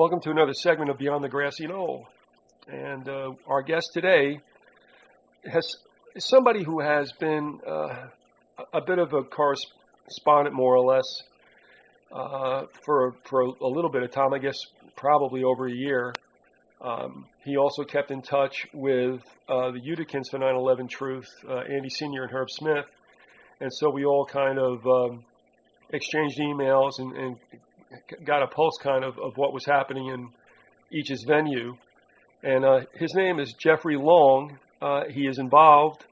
Welcome to another segment of Beyond the Grassy Knoll. And our guest today is somebody who has been a bit of a correspondent, more or less, for a little bit of time, I guess probably over a year. He also kept in touch with the Uticans for 9/11 Truth, Andy Sr. and Herb Smith. And so we all kind of exchanged emails and got a pulse kind of what was happening in each's venue. And his name is Jeffrey Long. He is involved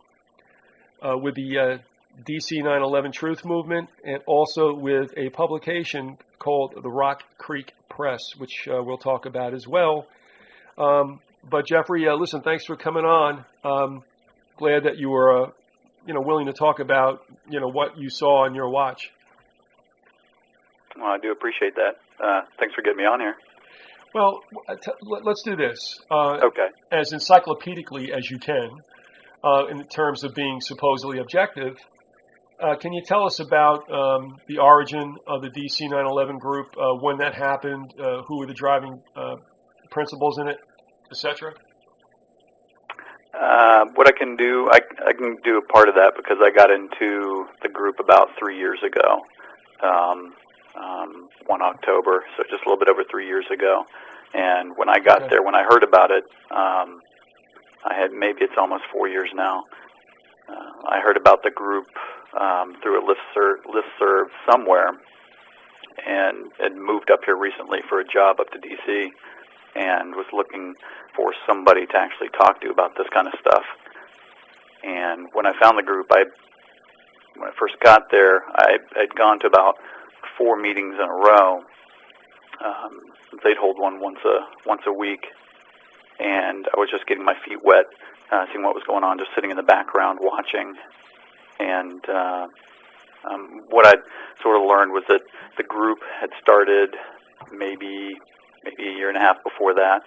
with the DC 9/11 Truth Movement and also with a publication called the Rock Creek Press, which we'll talk about as well. But Jeffrey, listen, thanks for coming on. Glad that you were, willing to talk about, what you saw on your watch. Well, I do appreciate that. Thanks for getting me on here. Well, let's do this. Okay. As encyclopedically as you can, in terms of being supposedly objective. Can you tell us about the origin of the DC 9/11 group, when that happened, who were the driving principles in it, etc.? What I can do, I can do a part of that because I got into the group about 3 years ago. 1 October, so just a little bit over 3 years ago. And when I got there, when I heard about it, maybe it's almost 4 years now. I heard about the group through a listserv somewhere, and had moved up here recently for a job up to DC, and was looking for somebody to actually talk to about this kind of stuff. And when I found the group, when I first got there, I'd gone to about 4 meetings in a row. They'd hold one once a week, and I was just getting my feet wet, seeing what was going on, just sitting in the background watching. And what I sort of learned was that the group had started maybe a year and a half before that.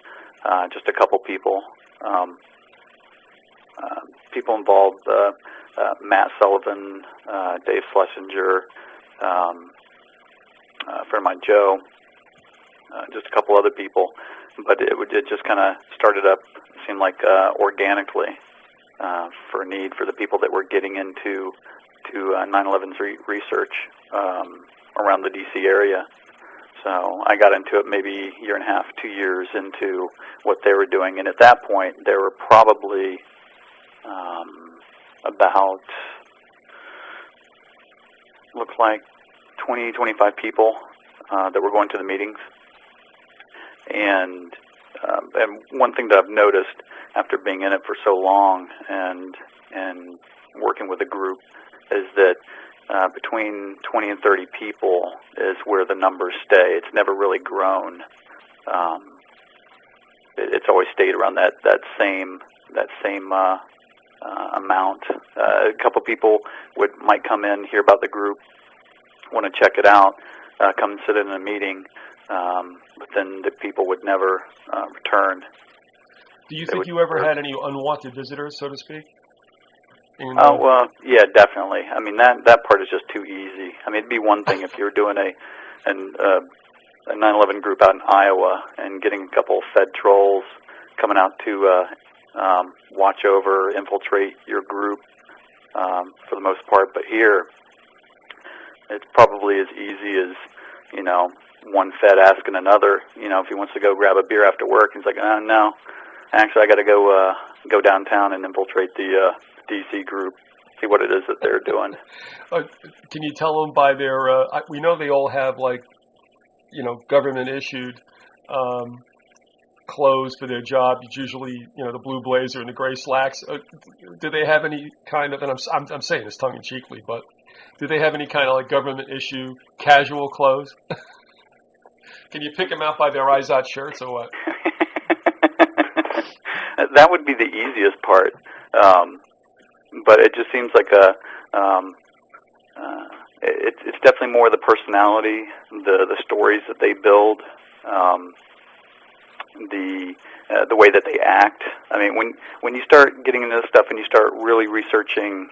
Just a couple people. People involved: Matt Sullivan, Dave Schlesinger, a friend of mine, Joe, just a couple other people. But it just kind of started up, seemed like organically, for a need for the people that were getting into 9/11's research around the DC area. So I got into it maybe a year and a half, 2 years into what they were doing. And at that point, there were probably about, looks like 20, 25 people that were going to the meetings. And one thing that I've noticed after being in it for so long and working with a group is that between 20 and 30 people is where the numbers stay. It's never really grown. It's always stayed around that same amount. A couple people might come in, hear about the group, want to check it out, come and sit in a meeting, but then the people would never return. Do you think you ever had any unwanted visitors, so to speak? Oh, well, yeah, definitely. I mean, that part is just too easy. I mean, it'd be one thing if you were doing a 9/11 group out in Iowa and getting a couple of Fed trolls coming out to watch over, infiltrate your group for the most part. But here, it's probably as easy as, one Fed asking another, if he wants to go grab a beer after work. He's like, no, actually, I got to go downtown and infiltrate the DC group, see what it is that they're doing. Can you tell them by their, we know they all have government issued clothes for their job. It's usually, the blue blazer and the gray slacks. Do they have any kind of, and I'm saying this tongue in cheekly, but do they have any kind of government issue casual clothes? Can you pick them out by their Izod shirts or what? That would be the easiest part. But it just seems like it's definitely more the personality, the stories that they build, the way that they act. I mean, when you start getting into this stuff and you start really researching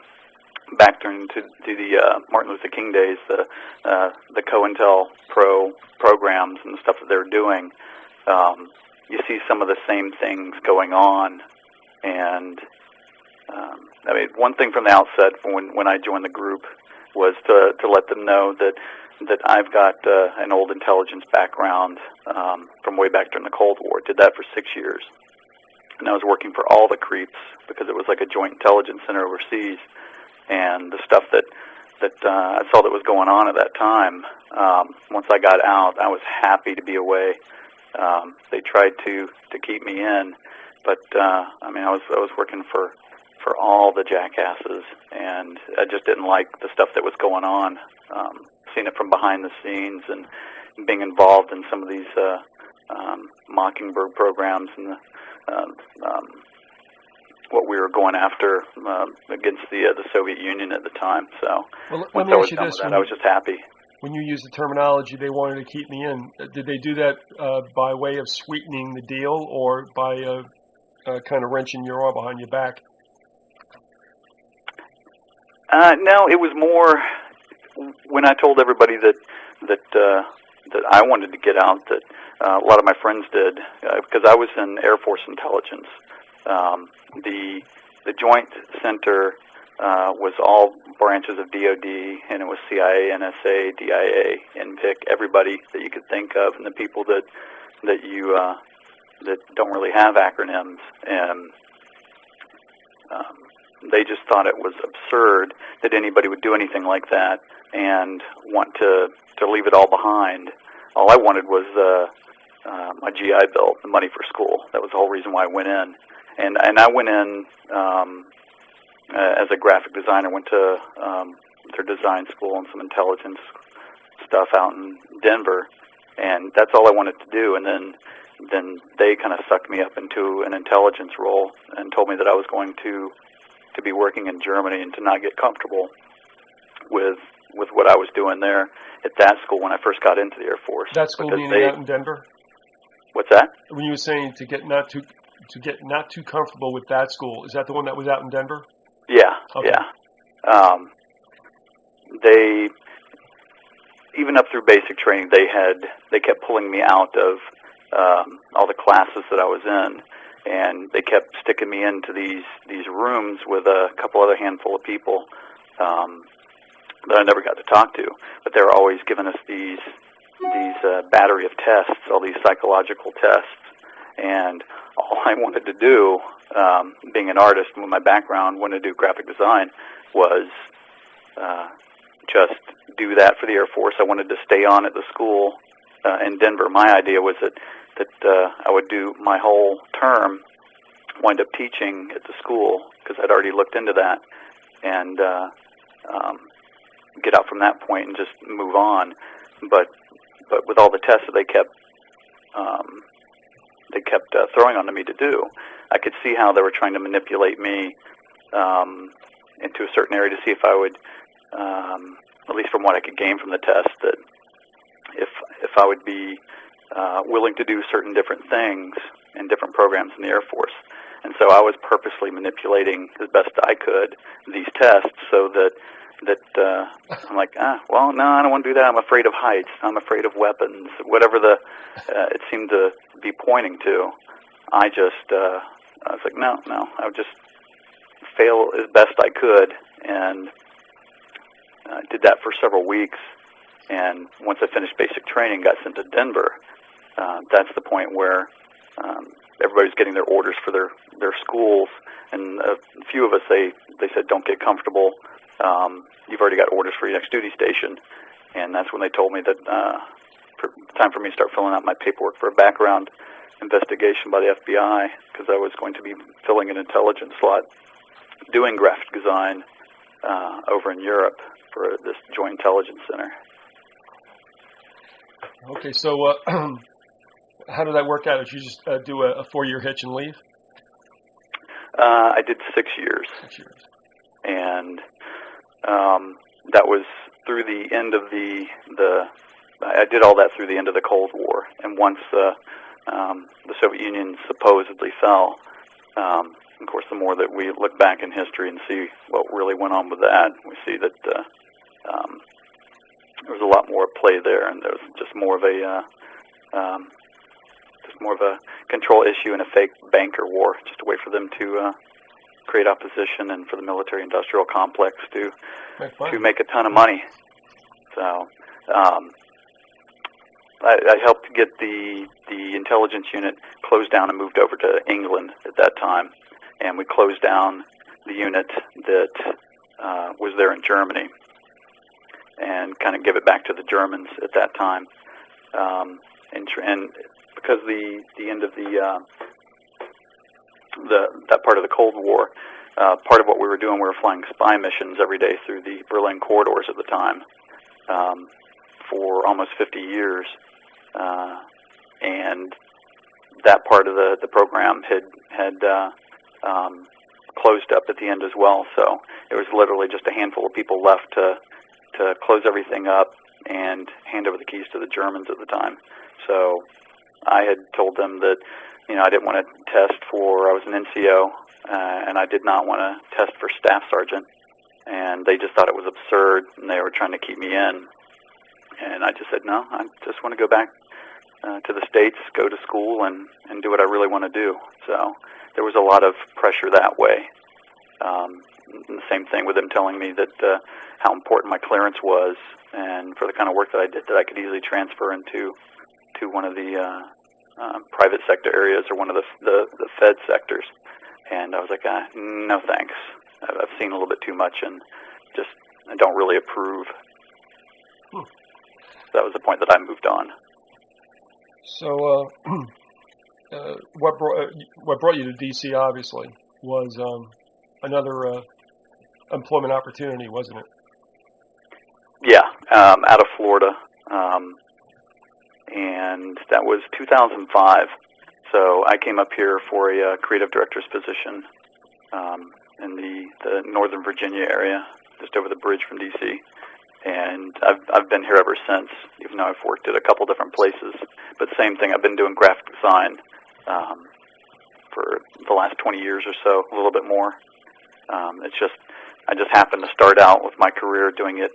back into the Martin Luther King days, the COINTELPRO programs and the stuff that they're doing, you see some of the same things going on. And I mean, one thing from the outset when I joined the group was to let them know that I've got an old intelligence background from way back during the Cold War. Did that for 6 years. And I was working for all the creeps because it was like a joint intelligence center overseas. And the stuff that I saw that was going on at that time, once I got out, I was happy to be away. They tried to keep me in, but I mean, I was working for all the jackasses, and I just didn't like the stuff that was going on. Seeing it from behind the scenes and being involved in some of these Mockingbird programs and what we were going after against the Soviet Union at the time. So well, let once me I ask was you done this: with that, I was just happy. when you use the terminology, they wanted to keep me in. Did they do that by way of sweetening the deal, or by kind of wrenching your arm behind your back? No, it was more when I told everybody that I wanted to get out. That a lot of my friends did, because I was in Air Force intelligence. The Joint Center was all branches of DoD, and it was CIA, NSA, DIA, NVIC, everybody that you could think of, and the people that don't really have acronyms, and they just thought it was absurd that anybody would do anything like that and want to leave it all behind. All I wanted was my GI Bill, the money for school. That was the whole reason why I went in. And I went in as a graphic designer, went to their design school and some intelligence stuff out in Denver, and that's all I wanted to do. And then they kind of sucked me up into an intelligence role and told me that I was going to be working in Germany and to not get comfortable with what I was doing there at that school when I first got into the Air Force. That school meaning out in Denver? What's that? When you were saying to get not too comfortable with that school, is that the one that was out in Denver? Yeah, okay. Yeah. They, even up through basic training, they kept pulling me out of all the classes that I was in, and they kept sticking me into these rooms with a couple other handful of people that I never got to talk to. But they were always giving us these battery of tests, all these psychological tests, and all I wanted to do, being an artist with my background, wanted to do graphic design, was just do that for the Air Force. I wanted to stay on at the school in Denver. My idea was that I would do my whole term, wind up teaching at the school, because I'd already looked into that, and get out from that point and just move on. But with all the tests that they kept throwing onto me to do, I could see how they were trying to manipulate me into a certain area to see if I would, at least from what I could gain from the test, that if I would be willing to do certain different things in different programs in the Air Force. And so I was purposely manipulating as best I could these tests so that I'm like, well, no, I don't want to do that. I'm afraid of heights. I'm afraid of weapons. Whatever it seemed to be pointing to, I was like, no, I would just fail as best I could, and did that for several weeks. And once I finished basic training, got sent to Denver. That's the point where everybody's getting their orders for their schools, and a few of us, they said, don't get comfortable. You've already got orders for your next duty station. And that's when they told me that time for me to start filling out my paperwork for a background investigation by the FBI, because I was going to be filling an intelligence slot doing graphic design over in Europe for this Joint Intelligence Center. Okay, so how did that work out? Did you just do a 4-year hitch and leave? I did 6 years. 6 years. And that was through the end of I did all that through the end of the Cold War. And once the Soviet Union supposedly fell, of course, the more that we look back in history and see what really went on with that, we see that there was a lot more at play there, and there was just more of more of a control issue and a fake banker war, just a way for them to create opposition and for the military-industrial complex to make a ton of money. So I helped get the intelligence unit closed down and moved over to England at that time, and we closed down the unit that was there in Germany and kind of give it back to the Germans at that time. And because the end of that part of the Cold War, part of what we were doing, we were flying spy missions every day through the Berlin corridors at the time for almost 50 years, and that part of the program had closed up at the end as well. So it was literally just a handful of people left to close everything up and hand over the keys to the Germans at the time. So I had told them that, I didn't want to test I was an NCO, and I did not want to test for staff sergeant. And they just thought it was absurd, and they were trying to keep me in. And I just said, no, I just want to go back to the States, go to school, and do what I really want to do. So there was a lot of pressure that way. And the same thing with them telling me that how important my clearance was, and for the kind of work that I did, that I could easily transfer into one of the private sector areas or one of the Fed sectors. And I was like, no thanks. I've seen a little bit too much, and just I don't really approve. That was the point that I moved on. So what brought you to D.C. obviously was another employment opportunity, wasn't it? Yeah, out of Florida, and that was 2005. So I came up here for a creative director's position in the Northern Virginia area, just over the bridge from D.C. And I've been here ever since, even though I've worked at a couple different places. But same thing, I've been doing graphic design for the last 20 years or so, a little bit more. I just happened to start out with my career doing it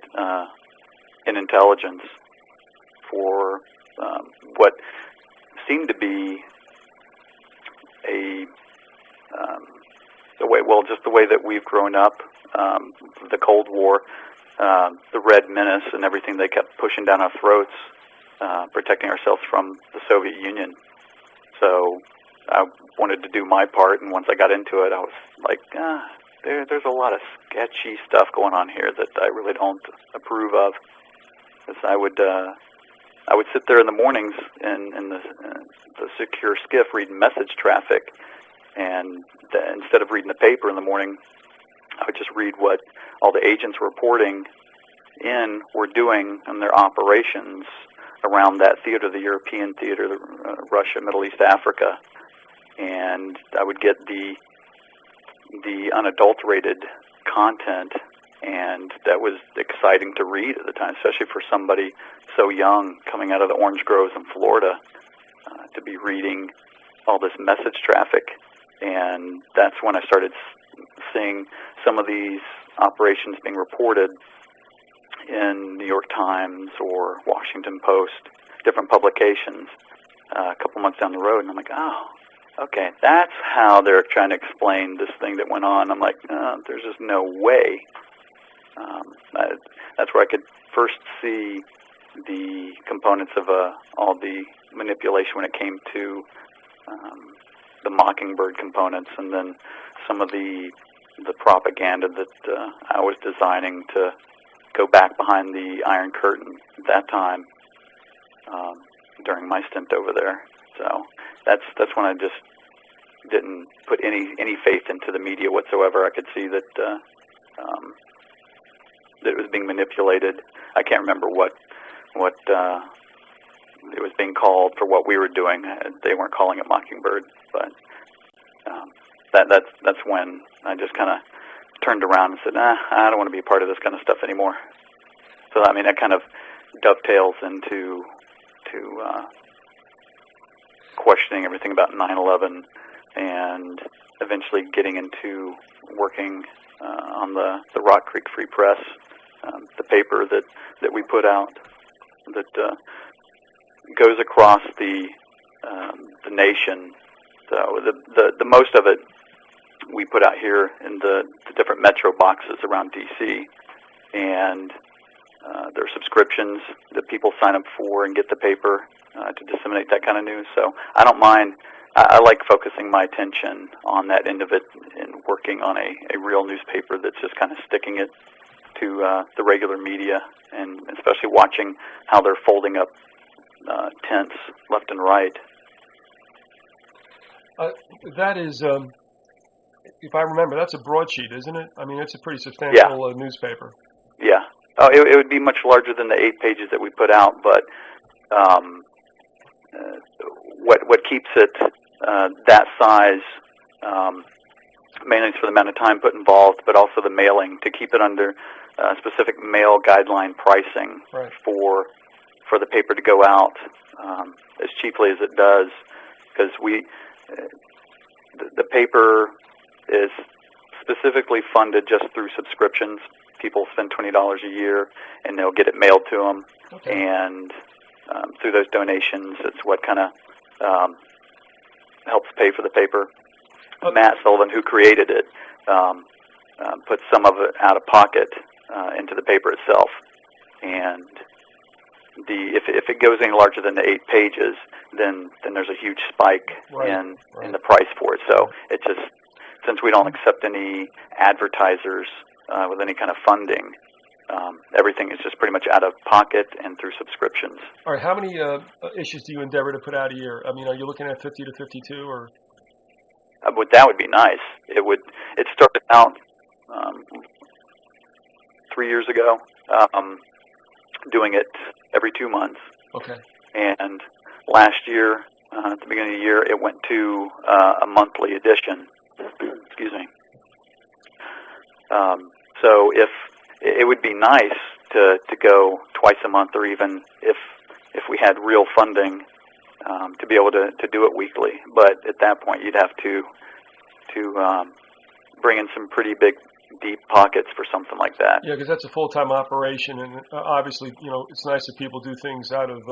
in intelligence for what seemed to be just the way that we've grown up, the Cold War, the Red Menace, and everything they kept pushing down our throats, protecting ourselves from the Soviet Union. So I wanted to do my part, and once I got into it, I was like, there's a lot of sketchy stuff going on here that I really don't approve of. Because I would sit there in the mornings in the secure skiff reading message traffic, and instead of reading the paper in the morning, I would just read what all the agents reporting in were doing in their operations around that theater, the European theater, Russia, Middle East, Africa, and I would get the unadulterated content, and that was exciting to read at the time, especially for somebody so young coming out of the orange groves in Florida, to be reading all this message traffic. And that's when I started seeing some of these operations being reported in New York Times or Washington Post, different publications, a couple months down the road, and I'm like, oh, okay, that's how they're trying to explain this thing that went on. I'm like, there's just no way. That's where I could first see the components of all the manipulation when it came to the Mockingbird components, and then some of the propaganda that I was designing to go back behind the Iron Curtain at that time during my stint over there. So that's when I just didn't put any faith into the media whatsoever. I could see that that it was being manipulated. I can't remember what it was being called for what we were doing. They weren't calling it Mockingbird, but that's when I just kind of turned around and said, I don't want to be a part of this kind of stuff anymore. So I mean, that kind of dovetails into questioning everything about 9/11, and eventually getting into working on the Rock Creek Free Press, the paper that we put out that goes across the the nation. So the most of it we put out here in the different metro boxes around D.C. and there are subscriptions that people sign up for and get the paper to disseminate that kind of news. So I don't mind. I like focusing my attention on that end of it and working on a real newspaper that's just kind of sticking it to the regular media, and especially watching how they're folding up tents left and right. That is, if I remember, that's a broadsheet, isn't it? I mean, it's a pretty substantial newspaper. Yeah. Oh, it would be much larger than the 8 pages that we put out, but what keeps it that size, mainly for the amount of time put involved, but also the mailing, to keep it under specific mail guideline pricing for the paper to go out as cheaply as it does, because the paper is specifically funded just through subscriptions. People spend $20 a year, and they'll get it mailed to them. Okay. And through those donations, it's what kind of helps pay for the paper. Okay. Matt Sullivan, who created it, put some of it out of pocket into the paper itself. And if it goes any larger than the 8 pages, then there's a huge spike in the price for it. So it just, since we don't accept any advertisers with any kind of funding, everything is just pretty much out of pocket and through subscriptions. All right, how many issues do you endeavor to put out a year? I mean, are you looking at 50 to 52, or? That would be nice. It started out 3 years ago, doing it every 2 months. Okay. And last year, at the beginning of the year, it went to a monthly edition. Excuse me. So if it would be nice to go twice a month, or even if we had real funding to be able to do it weekly. But at that point, you'd have to bring in some pretty big, deep pockets for something like that. Yeah, because that's a full-time operation, and obviously, it's nice that people do things out of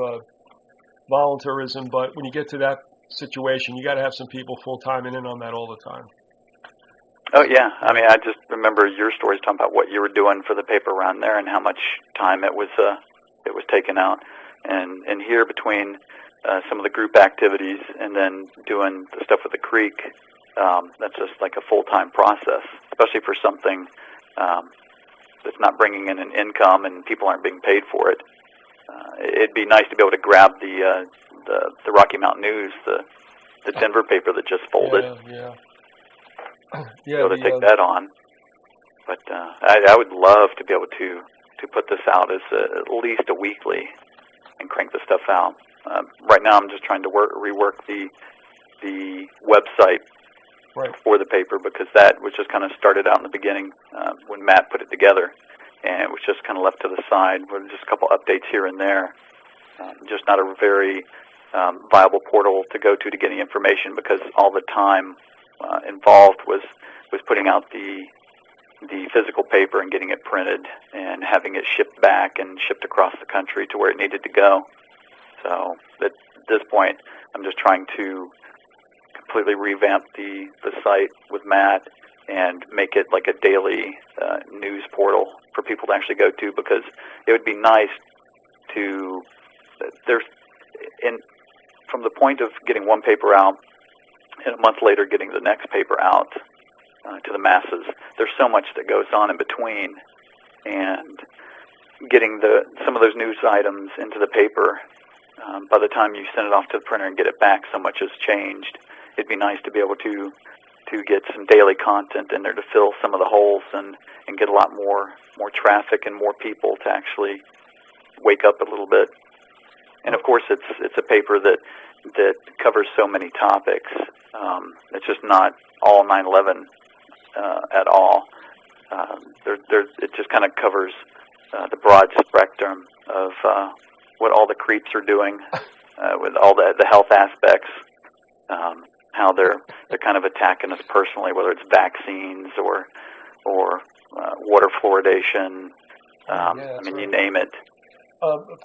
voluntarism. But when you get to that situation, you got to have some people full-time and in on that all the time. Oh, yeah. I mean, I just remember your stories talking about what you were doing for the paper around there and how much time it was taken out. And here, between some of the group activities and then doing the stuff with the creek, that's just like a full-time process, especially for something that's not bringing in an income and people aren't being paid for it. It'd be nice to be able to grab the Rocky Mountain News, the Denver paper that just folded. Yeah. Be able to take that on, but I would love to be able to put this out as at least a weekly and crank the stuff out. Right now, I'm just trying to rework the website for the paper, because that was just kind of started out in the beginning when Matt put it together, and it was just kind of left to the side with just a couple updates here and there. Just not a very viable portal to go to get any information, because all the time involved was putting out the physical paper and getting it printed and having it shipped back and shipped across the country to where it needed to go. So at this point, I'm just trying to completely revamp the site with Matt and make it like a daily news portal for people to actually go to, because it would be nice to, from the point of getting one paper out and a month later getting the next paper out to the masses, there's so much that goes on in between, and getting some of those news items into the paper, by the time you send it off to the printer and get it back, so much has changed. It'd be nice to be able to get some daily content in there to fill some of the holes and get a lot more traffic and more people to actually wake up a little bit. And of course, it's a paper that covers so many topics. It's just not all 9/11 at all. It just kind of covers the broad spectrum of what all the creeps are doing with all the health aspects, how they're kind of attacking us personally, whether it's vaccines or water fluoridation. I mean, you name it.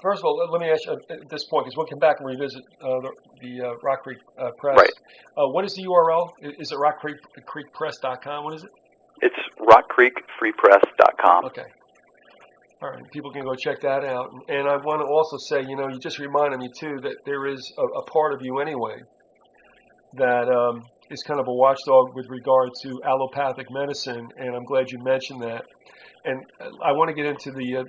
First of all, let me ask you at this point, because we'll come back and revisit the Rock Creek Press. Right. What is the URL? Is it rockcreekpress.com? What is it? It's rockcreekfreepress.com. Okay. All right. People can go check that out. And I want to also say, you just reminded me, too, that there is a part of you anyway that is kind of a watchdog with regard to allopathic medicine, and I'm glad you mentioned that. And I want to get into the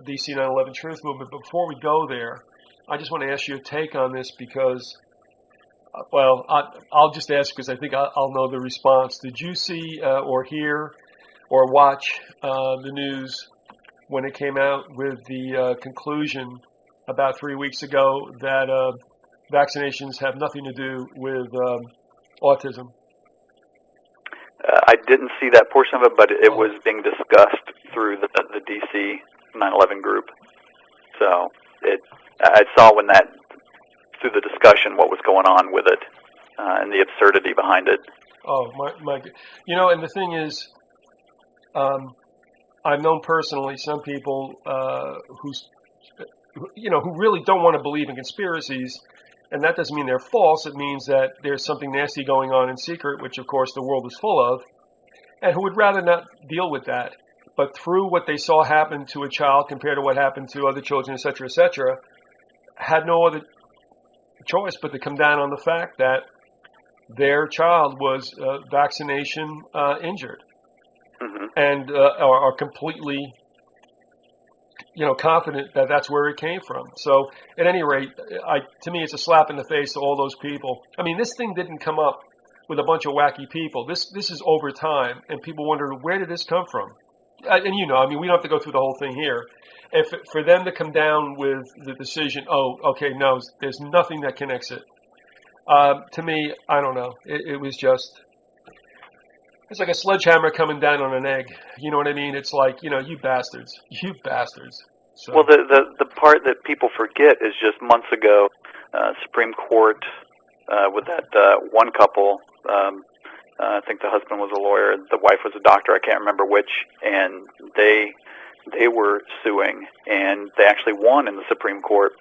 DC 9/11 Truth Movement. But before we go there, I just want to ask you a take on this because, I'll just ask because I think I'll know the response. Did you see or hear or watch the news when it came out with the conclusion about 3 weeks ago that vaccinations have nothing to do with autism? I didn't see that portion of it, but it was being discussed through the DC 9/11 group. So I saw through the discussion what was going on with it and the absurdity behind it. Oh, my! And the thing is, I've known personally some people who really don't want to believe in conspiracies. And that doesn't mean they're false. It means that there's something nasty going on in secret, which, of course, the world is full of, and who would rather not deal with that. But through what they saw happen to a child compared to what happened to other children, et cetera, had no other choice but to come down on the fact that their child was vaccination injured, Mm-hmm. and are completely confident that that's where it came from. So, at any rate, to me, it's a slap in the face to all those people. I mean, this thing didn't come up with a bunch of wacky people. This is over time, and people wonder, where did this come from? And we don't have to go through the whole thing here. And for them to come down with the decision, no, there's nothing that connects it. To me, I don't know. It was just, it's like a sledgehammer coming down on an egg. You know what I mean? It's like, you bastards. So. Well, the part that people forget is just months ago, Supreme Court with that one couple. I think the husband was a lawyer, the wife was a doctor. I can't remember which, and they were suing, and they actually won in the Supreme Court.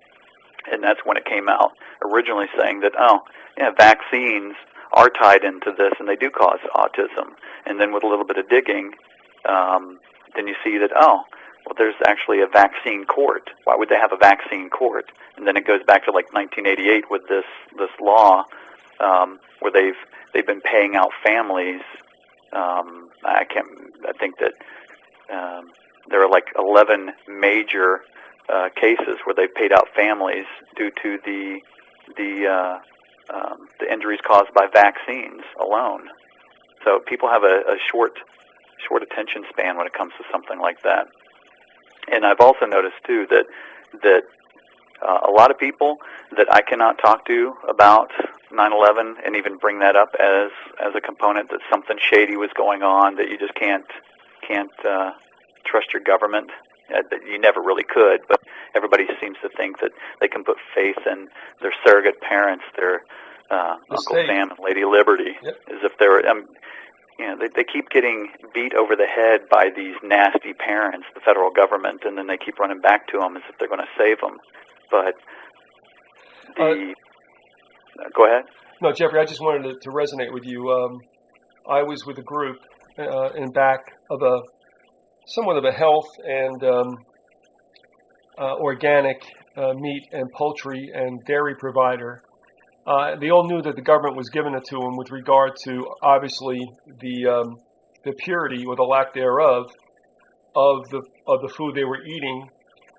And that's when it came out, originally saying that vaccines are tied into this, and they do cause autism. And then with a little bit of digging, then you see that there's actually a vaccine court. Why would they have a vaccine court? And then it goes back to like 1988 with this law where they've been paying out families. I think that there are like 11 major cases where they've paid out families due to the injuries caused by vaccines alone. So people have a short attention span when it comes to something like that. And I've also noticed too that a lot of people that I cannot talk to about 9/11 and even bring that up as a component that something shady was going on, that you just can't trust your government. That you never really could, but everybody seems to think that they can put faith in their surrogate parents, their Uncle Sam and Lady Liberty, yep. As if they're, they keep getting beat over the head by these nasty parents, the federal government, and then they keep running back to them as if they're going to save them. But go ahead. No, Jeffrey, I just wanted to resonate with you. I was with a group in back of somewhat of a health and organic meat and poultry and dairy provider. They all knew that the government was giving it to them with regard to, obviously, the purity or the lack thereof of the food they were eating,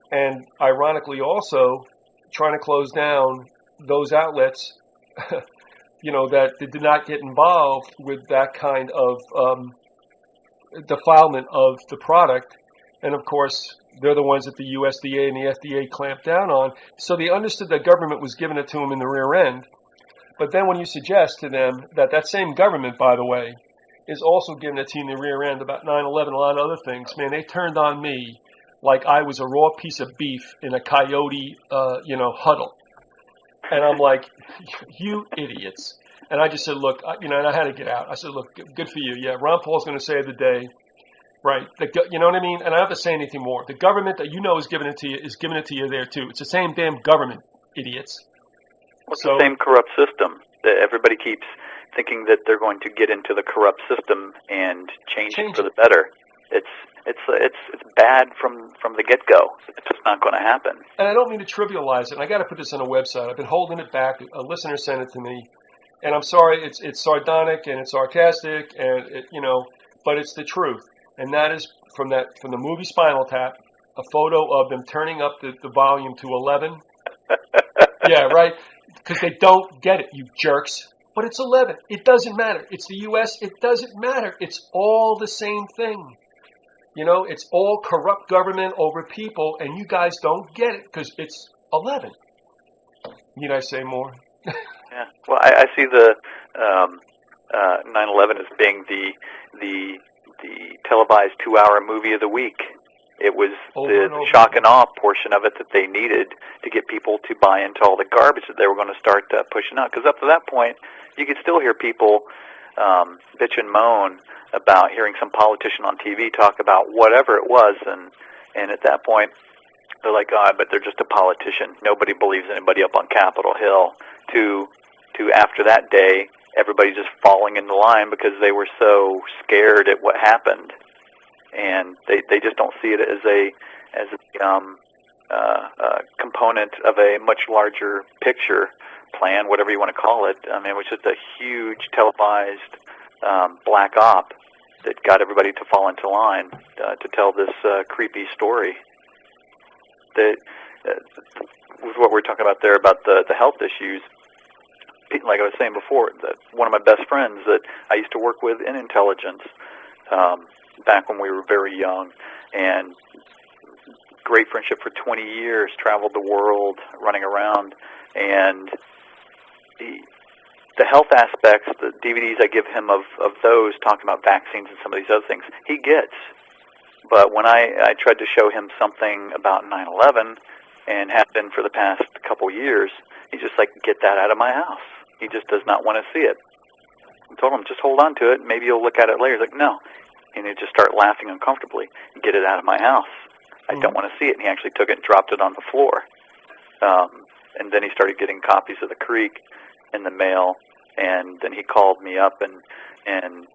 and ironically also trying to close down those outlets, that did not get involved with that kind of defilement of the product. And of course, they're the ones that the USDA and the FDA clamped down on. So they understood that government was giving it to them in the rear end. But then when you suggest to them that same government, by the way, is also giving it to you in the rear end about 9/11, a lot of other things, man, they turned on me like I was a raw piece of beef in a coyote, huddle. And I'm like, you idiots. And I just said, look, and I had to get out. I said, look, good for you. Yeah, Ron Paul's going to save the day. Right. You know what I mean? And I don't have to say anything more. The government that you know is giving it to you is giving it to you there too. It's the same damn government, idiots. Well, it's the same corrupt system that everybody keeps thinking that they're going to get into the corrupt system and change it for the better. It's bad from the get-go. It's just not going to happen. And I don't mean to trivialize it. And I got to put this on a website. I've been holding it back. A listener sent it to me, and I'm sorry. It's sardonic and it's sarcastic, and but it's the truth. And that is from the movie Spinal Tap, a photo of them turning up the volume to 11. Yeah, right. Because they don't get it, you jerks. But it's 11. It doesn't matter. It's the U.S. It doesn't matter. It's all the same thing. It's all corrupt government over people, and you guys don't get it because it's 11. Need I say more? Yeah. Well, I see the 9/11 as being the televised 2-hour movie of the week. It was the shock and awe portion of it that they needed to get people to buy into all the garbage that they were going to start pushing out. Because up to that point, you could still hear people bitch and moan about hearing some politician on TV talk about whatever it was, and at that point, they're like, oh, but they're just a politician. Nobody believes anybody up on Capitol Hill. To after that day, everybody just falling in the line because they were so scared at what happened, and they just don't see it as a component of a much larger picture plan, whatever you want to call it. I mean, it was just a huge televised black op that got everybody to fall into line to tell this creepy story. That with what we're talking about there about the health issues, like I was saying before, that one of my best friends that I used to work with in intelligence back when we were very young, and great friendship for 20 years, traveled the world, running around, and the health aspects, the DVDs I give him of those, talking about vaccines and some of these other things, he gets. But when I tried to show him something about 9/11, and have been for the past couple years, he's just like, get that out of my house. He just does not want to see it. I told him, just hold on to it, maybe you'll look at it later. He's like, no. And he'd just start laughing uncomfortably. Get it out of my house. I don't want to see it. And he actually took it and dropped it on the floor. And then he started getting copies of The Creek in the mail, and then he called me up and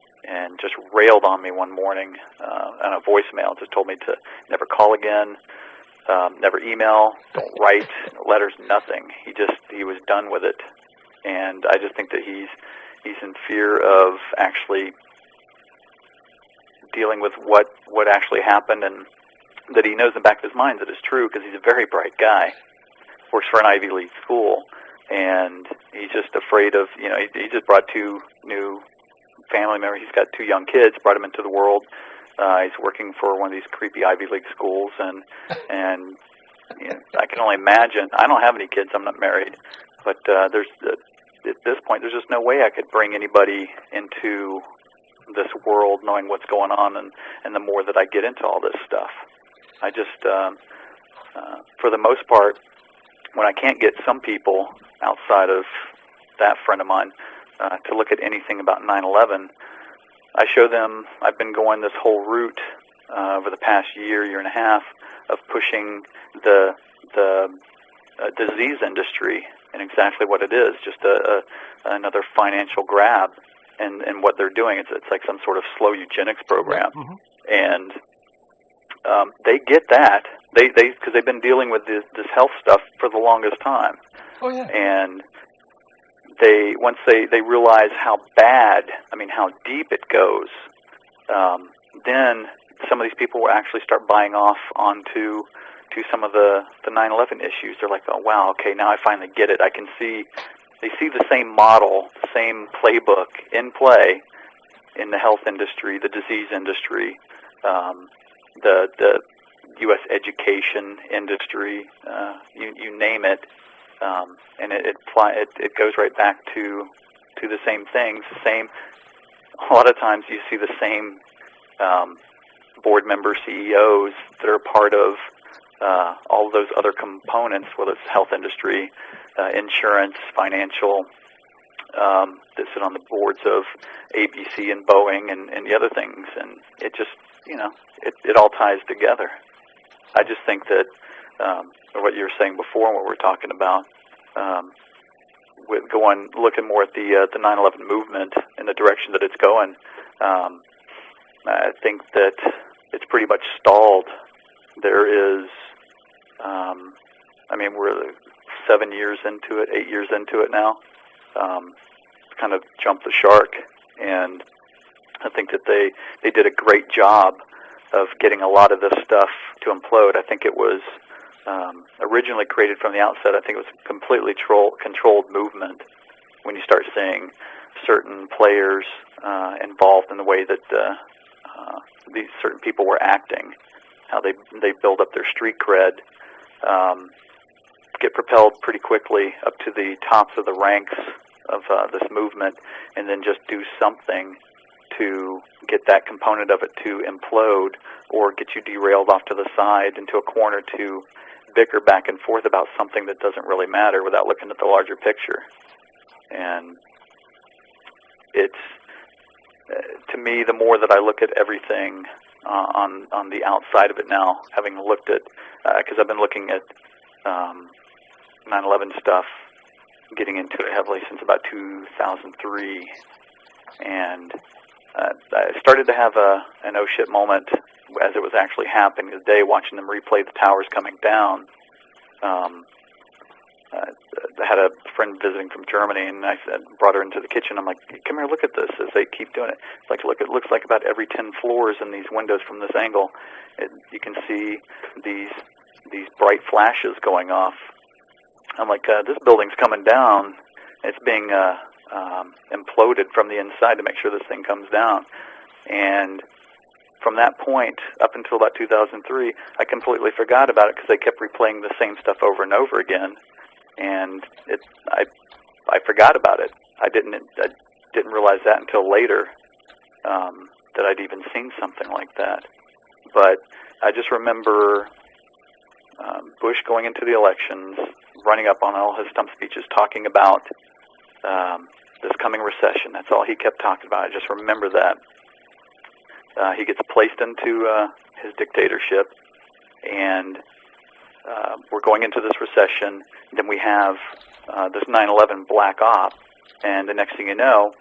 just railed on me one morning on a voicemail, just told me to never call again, never email, don't write letters, nothing. He was done with it. And I just think that he's in fear of actually dealing with what actually happened, and that he knows in the back of his mind that it's true, because he's a very bright guy, works for an Ivy League school, and he's just afraid of, he just brought 2 new family members. He's got 2 young kids, brought them into the world. He's working for one of these creepy Ivy League schools, and I can only imagine. I don't have any kids. I'm not married, but at this point, there's just no way I could bring anybody into this world knowing what's going on, and the more that I get into all this stuff, I just, for the most part, when I can't get some people outside of that friend of mine to look at anything about 9/11, I show them. I've been going this whole route over the past year and a half of pushing the disease industry and exactly what it is, just another financial grab, and what they're doing. It's like some sort of slow eugenics program, and they get that. Because they've been dealing with this health stuff for the longest time. Oh yeah. And once they realize how bad, how deep it goes, then some of these people will actually start buying off onto some of the 9/11 issues. They're like, oh wow, okay, now I finally get it. I can see. They see the same model, the same playbook in play in the health industry, the disease industry, the U.S. education industry, you name it, and it goes right back to the same things. A lot of times you see the same board member CEOs that are part of all of those other components, whether it's health industry, insurance, financial, that sit on the boards of ABC and Boeing and the other things, and it just it all ties together. I just think that what you were saying before and what we're talking about, with looking more at the 9/11 movement and the direction that it's going, I think that it's pretty much stalled. There is, we're 7 years into it, 8 years into it now. Kind of jumped the shark, and I think that they did a great job of getting a lot of this stuff to implode. I think it was originally created from the outset. I think it was a completely controlled movement when you start seeing certain players involved in the way that these certain people were acting, how they build up their street cred, get propelled pretty quickly up to the tops of the ranks of this movement, and then just do something to get that component of it to implode or get you derailed off to the side into a corner to bicker back and forth about something that doesn't really matter without looking at the larger picture. And it's, to me, the more that I look at everything on the outside of it now, having looked at, because I've been looking at 9/11 stuff, getting into it heavily since about 2003, and I started to have an oh shit moment as it was actually happening today, watching them replay the towers coming down. I had a friend visiting from Germany, and I brought her into the kitchen. I'm like, come here, look at this, as they keep doing it. It's like, look, it looks like about every 10 floors in these windows from this angle, you can see these bright flashes going off. I'm like, this building's coming down. It's being imploded from the inside to make sure this thing comes down. And from that point up until about 2003, I completely forgot about it because they kept replaying the same stuff over and over again. And I forgot about it. I didn't realize that until later, that I'd even seen something like that. But I just remember Bush going into the elections, running up on all his stump speeches, talking about this coming recession. That's all he kept talking about. I just remember that. He gets placed into his dictatorship, and we're going into this recession. Then we have this 9/11 black op, and the next thing you know,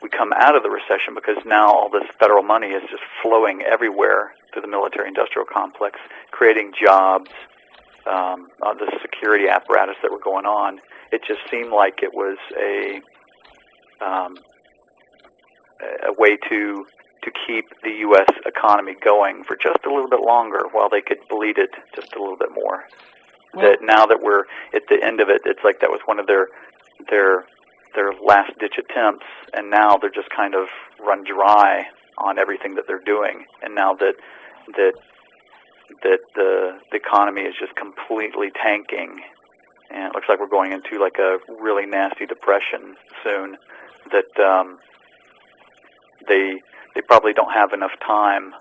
we come out of the recession because now all this federal money is just flowing everywhere through the military-industrial complex, creating jobs, the security apparatus that were going on. It just seemed like it was a way to keep the U.S. economy going for just a little bit longer while they could bleed it just a little bit more. Well, that now that we're at the end of it, it's like that was one of their last-ditch attempts, and now they're just kind of run dry on everything that they're doing. And now that the economy is just completely tanking, and it looks like we're going into like a really nasty depression soon, that they probably don't have enough time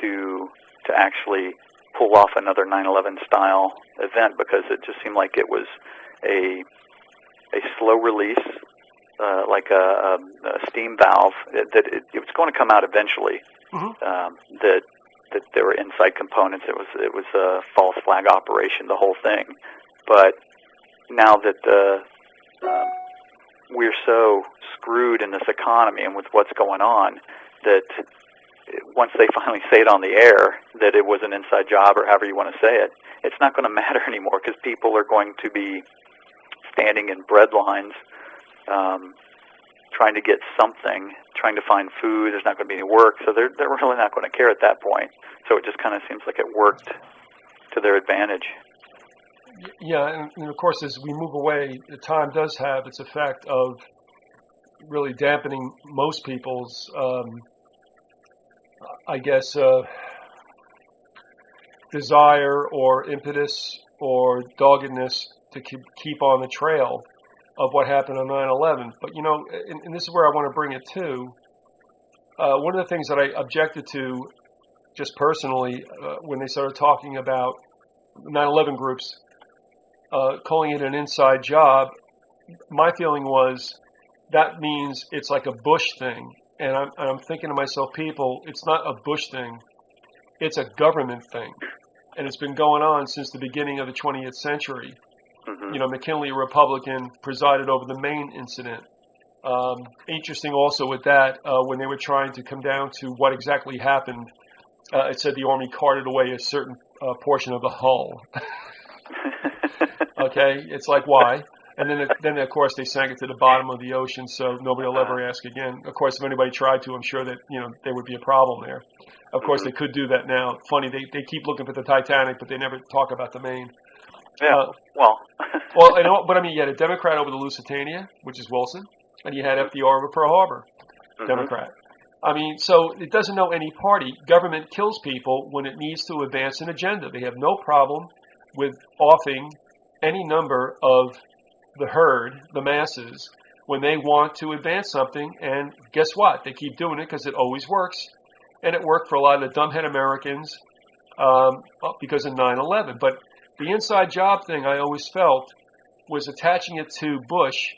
to actually pull off another 9/11 style event, because it just seemed like it was a slow release, like a steam valve, that it was going to come out eventually. Mm-hmm. That there were inside components. It was a false flag operation, the whole thing. But now that we're so screwed in this economy and with what's going on, that once they finally say it on the air that it was an inside job, or however you want to say it, it's not going to matter anymore, because people are going to be standing in bread lines, trying to get something, trying to find food. There's not going to be any work, so they're really not going to care at that point. So it just kind of seems like it worked to their advantage. Yeah, and of course, as we move away, the time does have its effect of really dampening most people's, desire or impetus or doggedness to keep on the trail of what happened on 9/11. But, and this is where I want to bring it to. One of the things that I objected to, just personally, when they started talking about 9/11 groups, calling it an inside job, my feeling was that means it's like a Bush thing. And I'm thinking to myself, people, it's not a Bush thing. It's a government thing, and it's been going on since the beginning of the 20th century. Mm-hmm. You know, McKinley, a Republican, presided over the Maine incident. Interesting also with that, when they were trying to come down to what exactly happened, it said the Army carted away a certain portion of the hull. Okay, it's like, why? And then of course they sank it to the bottom of the ocean, so nobody will ever ask again. Of course, if anybody tried to, I'm sure that there would be a problem there. Of course, they could do that now. Funny, they keep looking for the Titanic, but they never talk about the Maine. Yeah. Well. Well, but I mean, you had a Democrat over the Lusitania, which is Wilson, and you had FDR over Pearl Harbor, Democrat. I mean, so it doesn't know any party. Government kills people when it needs to advance an agenda. They have no problem with offing any number of the herd, the masses, when they want to advance something. And guess what? They keep doing it because it always works. And it worked for a lot of the dumbhead Americans because of 9/11. But the inside job thing I always felt was attaching it to Bush,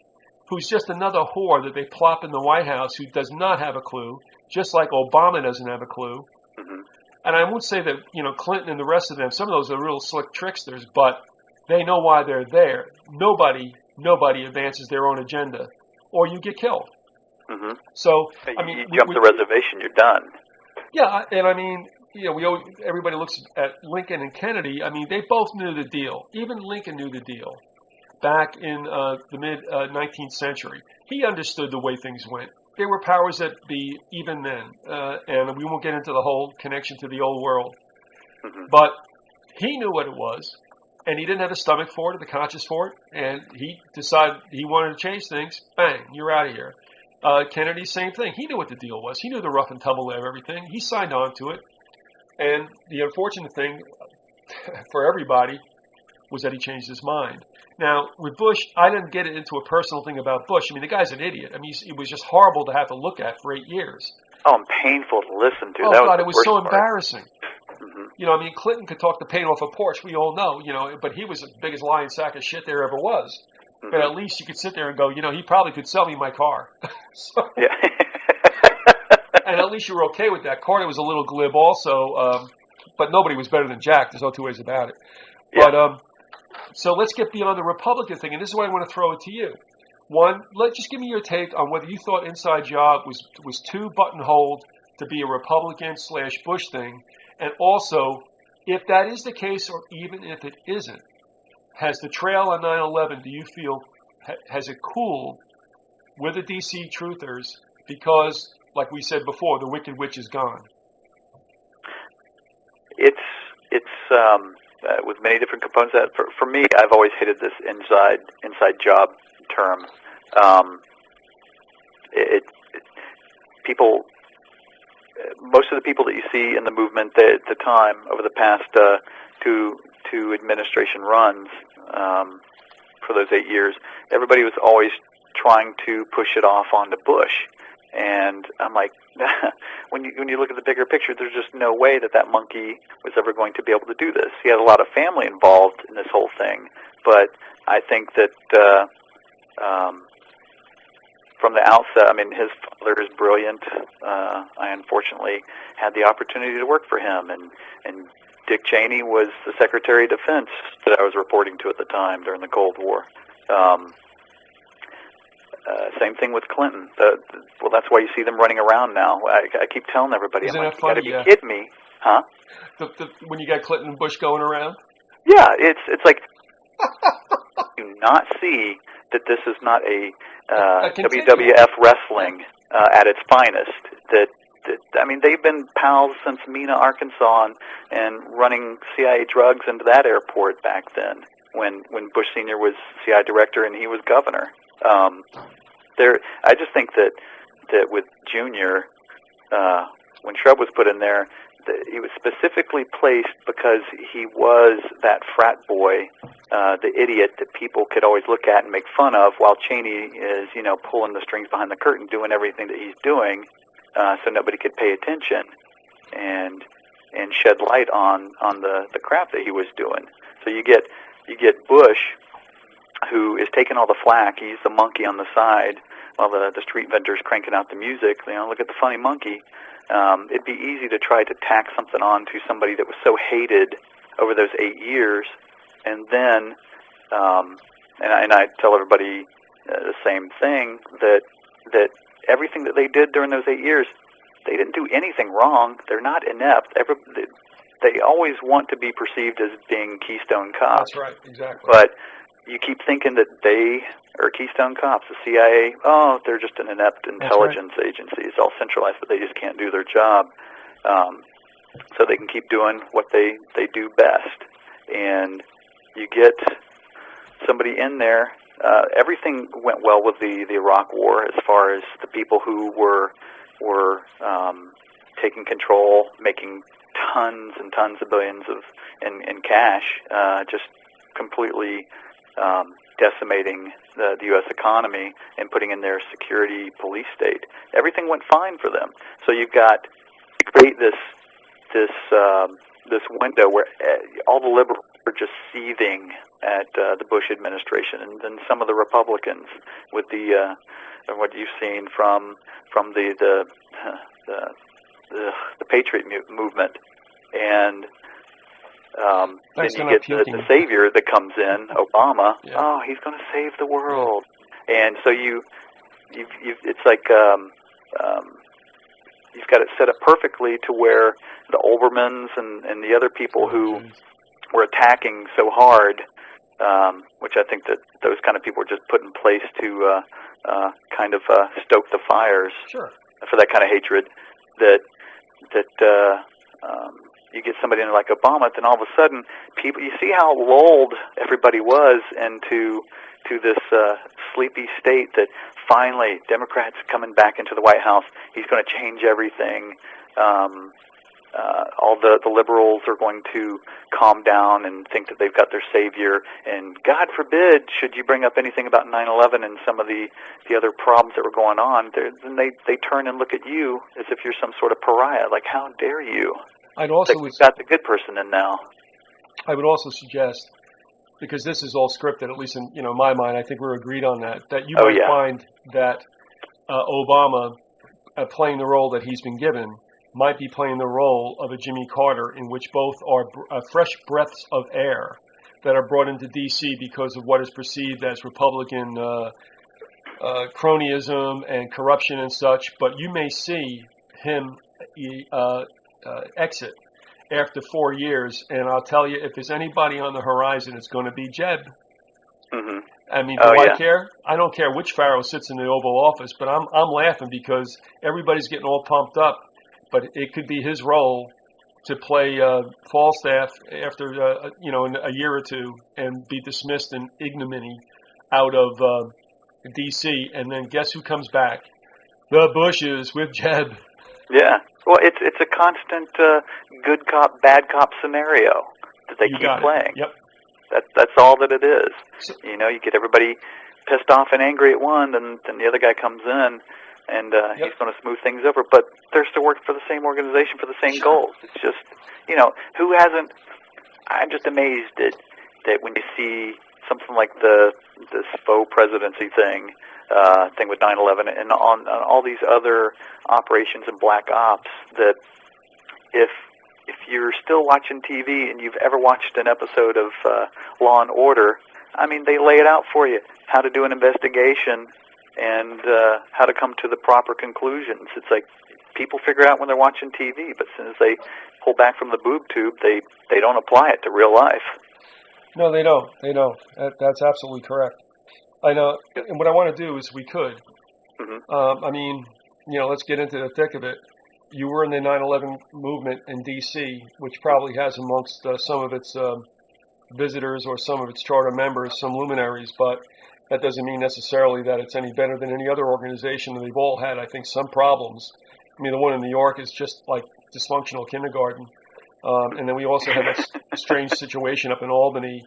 who's just another whore that they plop in the White House who does not have a clue, just like Obama doesn't have a clue. Mm-hmm. And I won't say that, Clinton and the rest of them, some of those are real slick tricksters, but they know why they're there. Nobody advances their own agenda, or you get killed. Mm-hmm. So, you jump the reservation, you're done. Yeah, and I mean, everybody looks at Lincoln and Kennedy. I mean, they both knew the deal. Even Lincoln knew the deal back in the mid-19th century. He understood the way things went. There were powers that be even then, and we won't get into the whole connection to the old world. Mm-hmm. But he knew what it was, and he didn't have the stomach for it or the conscience for it, and he decided he wanted to change things. Bang, you're out of here. Kennedy, same thing. He knew what the deal was. He knew the rough and tumble of everything. He signed on to it. And the unfortunate thing for everybody was that he changed his mind. Now, with Bush, I didn't get into a personal thing about Bush. I mean, the guy's an idiot. I mean, it was just horrible to have to look at for 8 years. Oh, and painful to listen to. Oh, that God, was it was so part. embarrassing. Mm-hmm. I mean, Clinton could talk the paint off a porch. We all know, but he was the biggest lying sack of shit there ever was. Mm-hmm. But at least you could sit there and go, he probably could sell me my car. Yeah. And at least you were okay with that. Carter was a little glib also, but nobody was better than Jack. There's no two ways about it. Yeah. But so let's get beyond the Republican thing, and this is why I want to throw it to you. One, just give me your take on whether you thought Inside Job was too buttonholed to be a Republican/Bush thing, and also, if that is the case, or even if it isn't, has the trail on 9/11, do you feel, has it cooled with the DC truthers because, like we said before, the Wicked Witch is gone? It's with many different components. That for me, I've always hated this inside job term. People, most of the people that you see in the movement at the time over the past two administration runs for those 8 years, everybody was always trying to push it off onto Bush. And I'm like, when you look at the bigger picture, there's just no way that monkey was ever going to be able to do this. He had a lot of family involved in this whole thing, but I think that from the outset, I mean, his father is brilliant. I unfortunately had the opportunity to work for him, and Dick Cheney was the Secretary of Defense that I was reporting to at the time during the Cold War. Same thing with Clinton. Well, that's why you see them running around now. I keep telling everybody, Isn't I'm like, that funny? you gotta be kidding me, huh? When you got Clinton and Bush going around? Yeah, it's like, do not see that this is not a WWF wrestling at its finest. I mean, they've been pals since Mena, Arkansas, and running CIA drugs into that airport back then when Bush Sr. was CIA director and he was governor. I just think that with Junior, when Shrub was put in there, he was specifically placed because he was that frat boy, the idiot that people could always look at and make fun of, while Cheney is, pulling the strings behind the curtain, doing everything that he's doing, so nobody could pay attention and shed light on the crap that he was doing. So you get Bush, who is taking all the flack. He's the monkey on the side while the street vendors cranking out the music. Look at the funny monkey. it'd be easy to try to tack something on to somebody that was so hated over those 8 years, and then, and I tell everybody the same thing, that everything that they did during those 8 years, they didn't do anything wrong. They're not inept. They always want to be perceived as being Keystone Cops. That's right, exactly. But you keep thinking that they are Keystone Cops. The CIA, they're just an inept intelligence agency. It's all centralized, but they just can't do their job. So they can keep doing what they do best. And you get somebody in there. Everything went well with the Iraq War as far as the people who were taking control, making tons and tons of billions in cash, just completely decimating the U.S. economy and putting in their security police state. Everything went fine for them. So you create this window where all the liberals are just seething at the Bush administration, and then some of the Republicans with the what you've seen from the Patriot movement, and then you get the savior that comes in, Obama. Yeah. Oh, he's going to save the world, and so it's like you've got it set up perfectly to where the Olbermans and the other people who were attacking so hard, which I think that those kind of people were just put in place to kind of stoke the fires for that kind of hatred, that you get somebody in like Obama, then all of a sudden you see how lulled everybody was into this sleepy state that finally Democrats coming back into the White House, he's going to change everything. All the liberals are going to calm down and think that they've got their savior, and God forbid should you bring up anything about 9/11 and some of the other problems that were going on, then they turn and look at you as if you're some sort of pariah, like how dare you? We've got the good person in now. I would also suggest, because this is all scripted, at least in my mind, I think we're agreed on that you might find that Obama, playing the role that he's been given, might be playing the role of a Jimmy Carter, in which both are fresh breaths of air that are brought into D.C. because of what is perceived as Republican cronyism and corruption and such. But you may see him exit after 4 years, and I'll tell you, if there's anybody on the horizon, it's going to be Jeb. Mm-hmm. I mean, do I care? I don't care which pharaoh sits in the Oval Office, but I'm laughing because everybody's getting all pumped up. But it could be his role to play Falstaff after in a year or two and be dismissed in ignominy out of D.C. And then guess who comes back? The Bushes with Jeb. Yeah. Well, it's a constant good cop, bad cop scenario that they keep playing. Yep. That's all that it is. So, you get everybody pissed off and angry at one, and then the other guy comes in, and he's going to smooth things over. But they're still working for the same organization for the same goals. It's just, who hasn't? I'm just amazed that when you see something like this faux presidency thing with 9/11 and on all these other operations and black ops, that if you're still watching TV and you've ever watched an episode of Law and Order, I mean, they lay it out for you, how to do an investigation and how to come to the proper conclusions. It's like people figure out when they're watching TV, but as soon as they pull back from the boob tube, they don't apply it to real life. No, they don't. They don't. That's absolutely correct. I know. And what I want to do is we could. Mm-hmm. I mean, let's get into the thick of it. You were in the 9/11 movement in D.C., which probably has amongst some of its visitors or some of its charter members some luminaries, but that doesn't mean necessarily that it's any better than any other organization. And they've all had, I think, some problems. I mean, the one in New York is just like dysfunctional kindergarten. And then we also had that strange situation up in Albany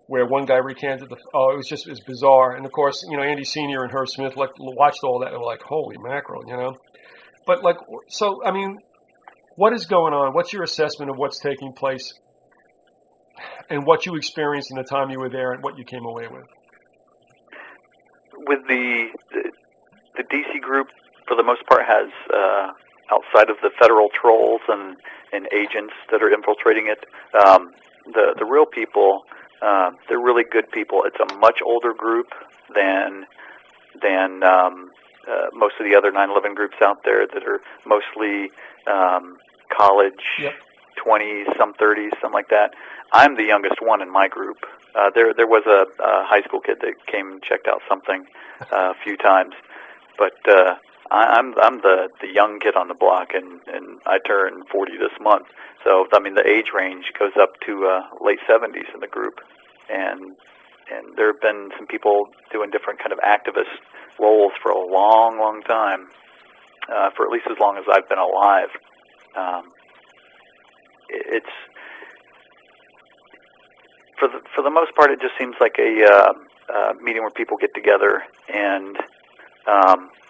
where one guy recanted it was bizarre. And of course, Andy Sr. and Herb Smith watched all that and were like, holy mackerel, But so, I mean, what is going on? What's your assessment of what's taking place and what you experienced in the time you were there and what you came away with? With the DC group, for the most part, has outside of the federal trolls and agents that are infiltrating it. The real people, they're really good people. It's a much older group than most of the other 9/11 groups out there that are mostly college, Yep. 20s, some 30s, something like that. I'm the youngest one in my group. There was a high school kid that came and checked out something a few times, but I'm the young kid on the block, and I turn 40 this month. So I mean the age range goes up to late 70s in the group, and there have been some people doing different kind of activist roles for a long time, for at least as long as I've been alive. It's for the most part, it just seems like a meeting where people get together and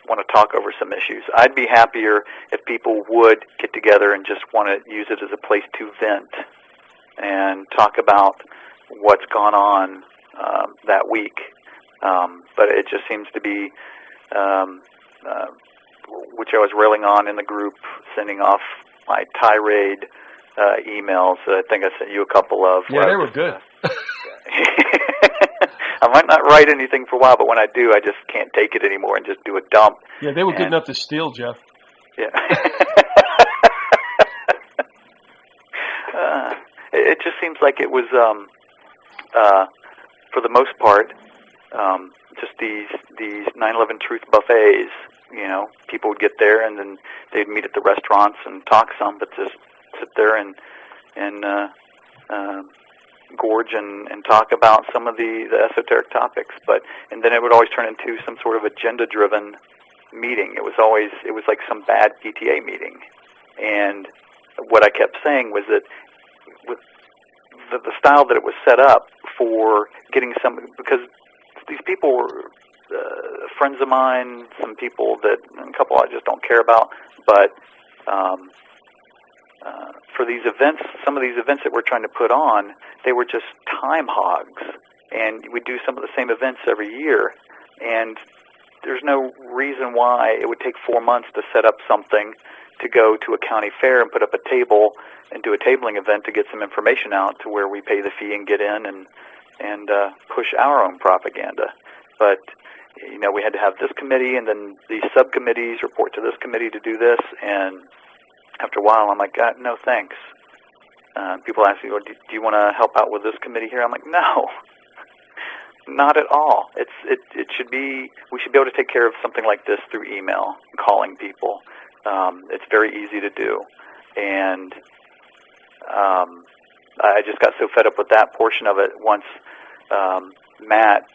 want to talk over some issues. I'd be happier if people would get together and just want to use it as a place to vent and talk about what's gone on that week. But it just seems to be, which I was railing on in the group, sending off my tirade emails. I think I sent you a couple of. Yeah, they were good. I might not write anything for a while, but when I do, I just can't take it anymore and just do a dump. Yeah, they were good enough to steal, Jeff. Yeah. It just seems like it was, for the most part, just these 9/11 truth buffets. You know, people would get there and then they'd meet at the restaurants and talk some, but just sit there and gorge and talk about some of the esoteric topics. And then it would always turn into some sort of agenda-driven meeting. It was like some bad PTA meeting. And what I kept saying was that with the style that it was set up for getting because these people were friends of mine, some people that, a couple I just don't care about, but for these events, some of these events that we're trying to put on, they were just time hogs, and we do some of the same events every year, and there's no reason why it would take 4 months to set up something to go to a county fair and put up a table and do a tabling event to get some information out to where we pay the fee and get in and push our own propaganda. But you know, we had to have this committee, and then these subcommittees report to this committee to do this, and after a while, I'm like, no, thanks. People ask me, well, do you want to help out with this committee here? I'm like, no, not at all. It should be, we should be able to take care of something like this through email, calling people. It's very easy to do. And I just got so fed up with that portion of it once Matt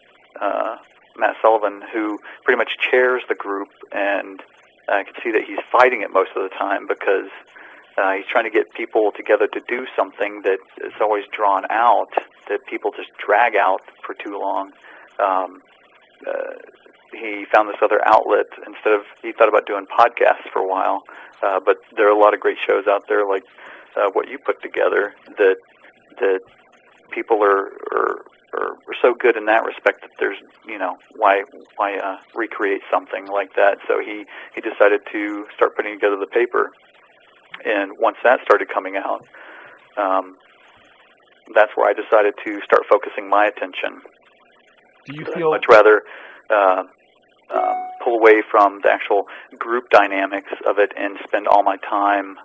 Sullivan, who pretty much chairs the group, and I can see that he's fighting it most of the time because he's trying to get people together to do something that is always drawn out, that people just drag out for too long. He found this other outlet. He thought about doing podcasts for a while, but there are a lot of great shows out there like what you put together that people are so good in that respect that there's, you know, why recreate something like that. So he decided to start putting together the paper, and once that started coming out, that's where I decided to start focusing my attention. Do you feel much rather pull away from the actual group dynamics of it and spend all my time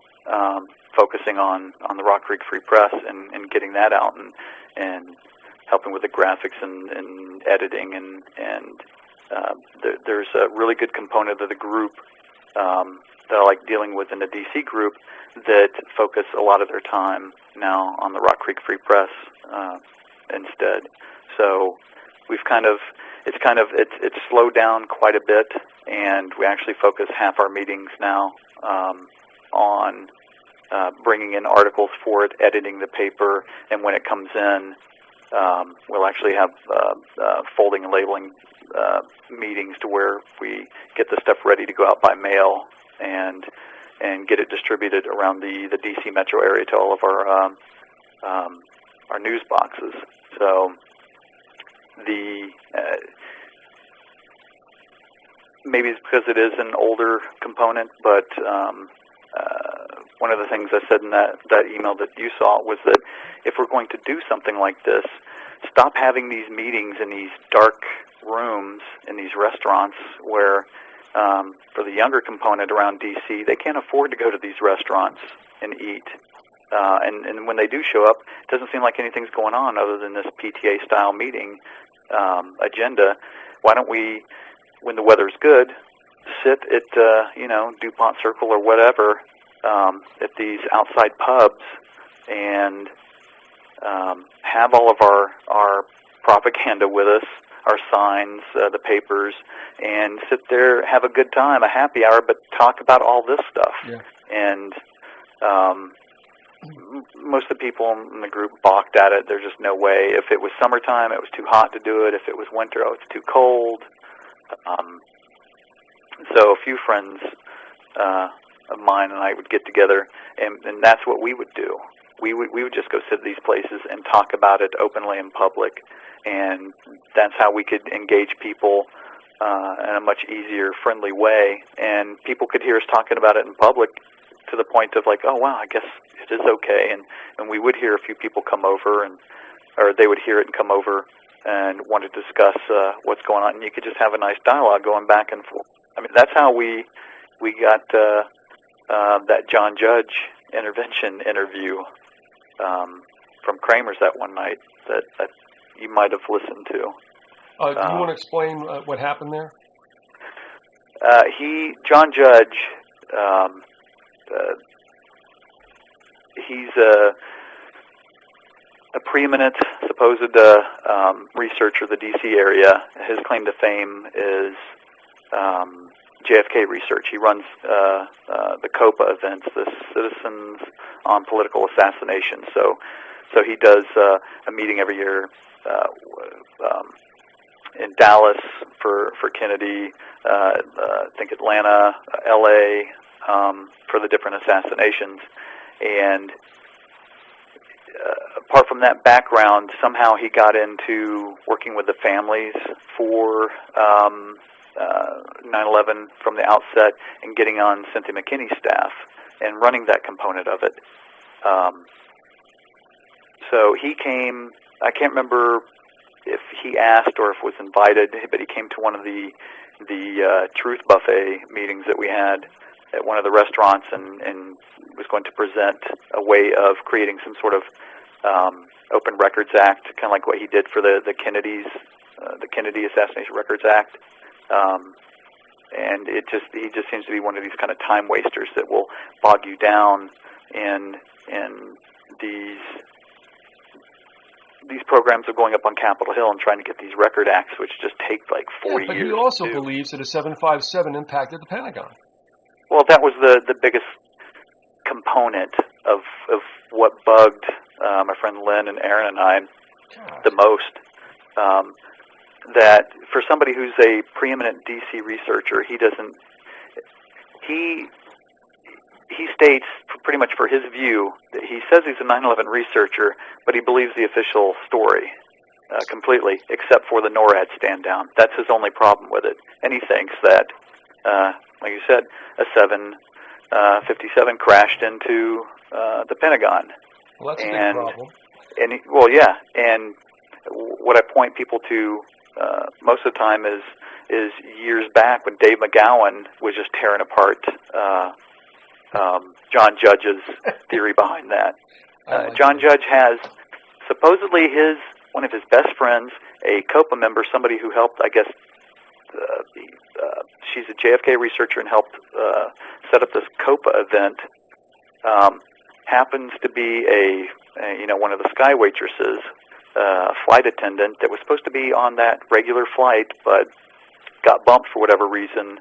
focusing on the Rock Creek Free Press and getting that out and helping with the graphics and editing and there's a really good component of the group that I like dealing with in the DC group that focus a lot of their time now on the Rock Creek Free Press instead. So it's slowed down quite a bit, and we actually focus half our meetings now on bringing in articles for it, editing the paper, and when it comes in, we'll actually have folding and labeling meetings to where we get the stuff ready to go out by mail and get it distributed around the DC metro area to all of our news boxes. So maybe it's because it is an older component, but one of the things I said in that email that you saw was that if we're going to do something like this, stop having these meetings in these dark rooms in these restaurants where, for the younger component around D.C., they can't afford to go to these restaurants and eat. And when they do show up, it doesn't seem like anything's going on other than this PTA-style meeting agenda. Why don't we, when the weather's good, sit at, DuPont Circle or whatever, at these outside pubs and have all of our propaganda with us, our signs, the papers, and sit there, have a good time, a happy hour, but talk about all this stuff. Yeah. And most of the people in the group balked at it. There's just no way. If it was summertime, it was too hot to do it. If it was winter, oh, it's too cold. So a few friends of mine and I would get together, and that's what we would do. We would just go sit at these places and talk about it openly in public, and that's how we could engage people in a much easier, friendly way. And people could hear us talking about it in public to the point of like, oh wow, I guess it is okay. And we would hear a few people come over, or they would hear it and come over and want to discuss what's going on. And you could just have a nice dialogue going back and forth. I mean, that's how we got that John Judge intervention interview from Kramer's that one night that you might have listened to. Do you want to explain what happened there? John Judge, he's a preeminent supposed researcher of the D.C. area. His claim to fame is JFK research. He runs the COPA events, the Citizens on Political Assassination. So he does a meeting every year in Dallas for Kennedy, I think Atlanta, L.A., for the different assassinations. And apart from that background, somehow he got into working with the families for 9/11 from the outset and getting on Cynthia McKinney's staff and running that component of it. So he came, I can't remember if he asked or if was invited, but he came to one of the Truth Buffet meetings that we had at one of the restaurants and was going to present a way of creating some sort of Open Records Act, kind of like what he did for the Kennedys, the Kennedy Assassination Records Act. And he just seems to be one of these kind of time wasters that will bog you down in these programs of going up on Capitol Hill and trying to get these record acts, which just take like 40 years. But he also believes that a 757 impacted the Pentagon. Well, that was the biggest component of what bugged my friend Lynn and Aaron and I the most. That for somebody who's a preeminent D.C. researcher, he states pretty much for his view that he says he's a 9/11 researcher, but he believes the official story completely, except for the NORAD stand down. That's his only problem with it. And he thinks that, like you said, a 757 crashed into the Pentagon. Well, that's a big problem. And what I point people to most of the time is years back when Dave McGowan was just tearing apart John Judge's theory behind that. John Judge has supposedly one of his best friends, a COPA member, somebody who helped, I guess, she's a JFK researcher and helped set up this COPA event, happens to be one of the sky waitresses, flight attendant that was supposed to be on that regular flight, but got bumped for whatever reason,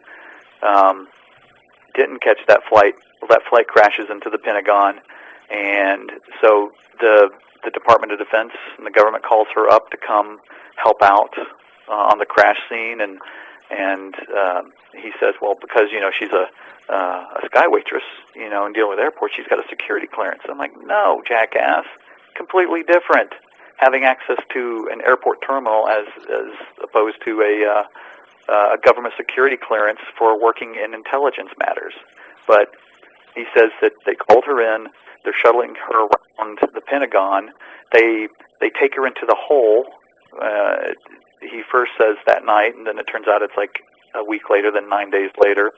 didn't catch that flight. Well, that flight crashes into the Pentagon, and so the Department of Defense and the government calls her up to come help out on the crash scene, and he says, well, because she's a sky waitress, and dealing with airports, she's got a security clearance. I'm like, no, jackass, completely different. Having access to an airport terminal as opposed to a government security clearance for working in intelligence matters. But He says that they called her in. They're shuttling her around the Pentagon. They take her into the hole. He first says that night, and then it turns out it's like a week later, then 9 days later.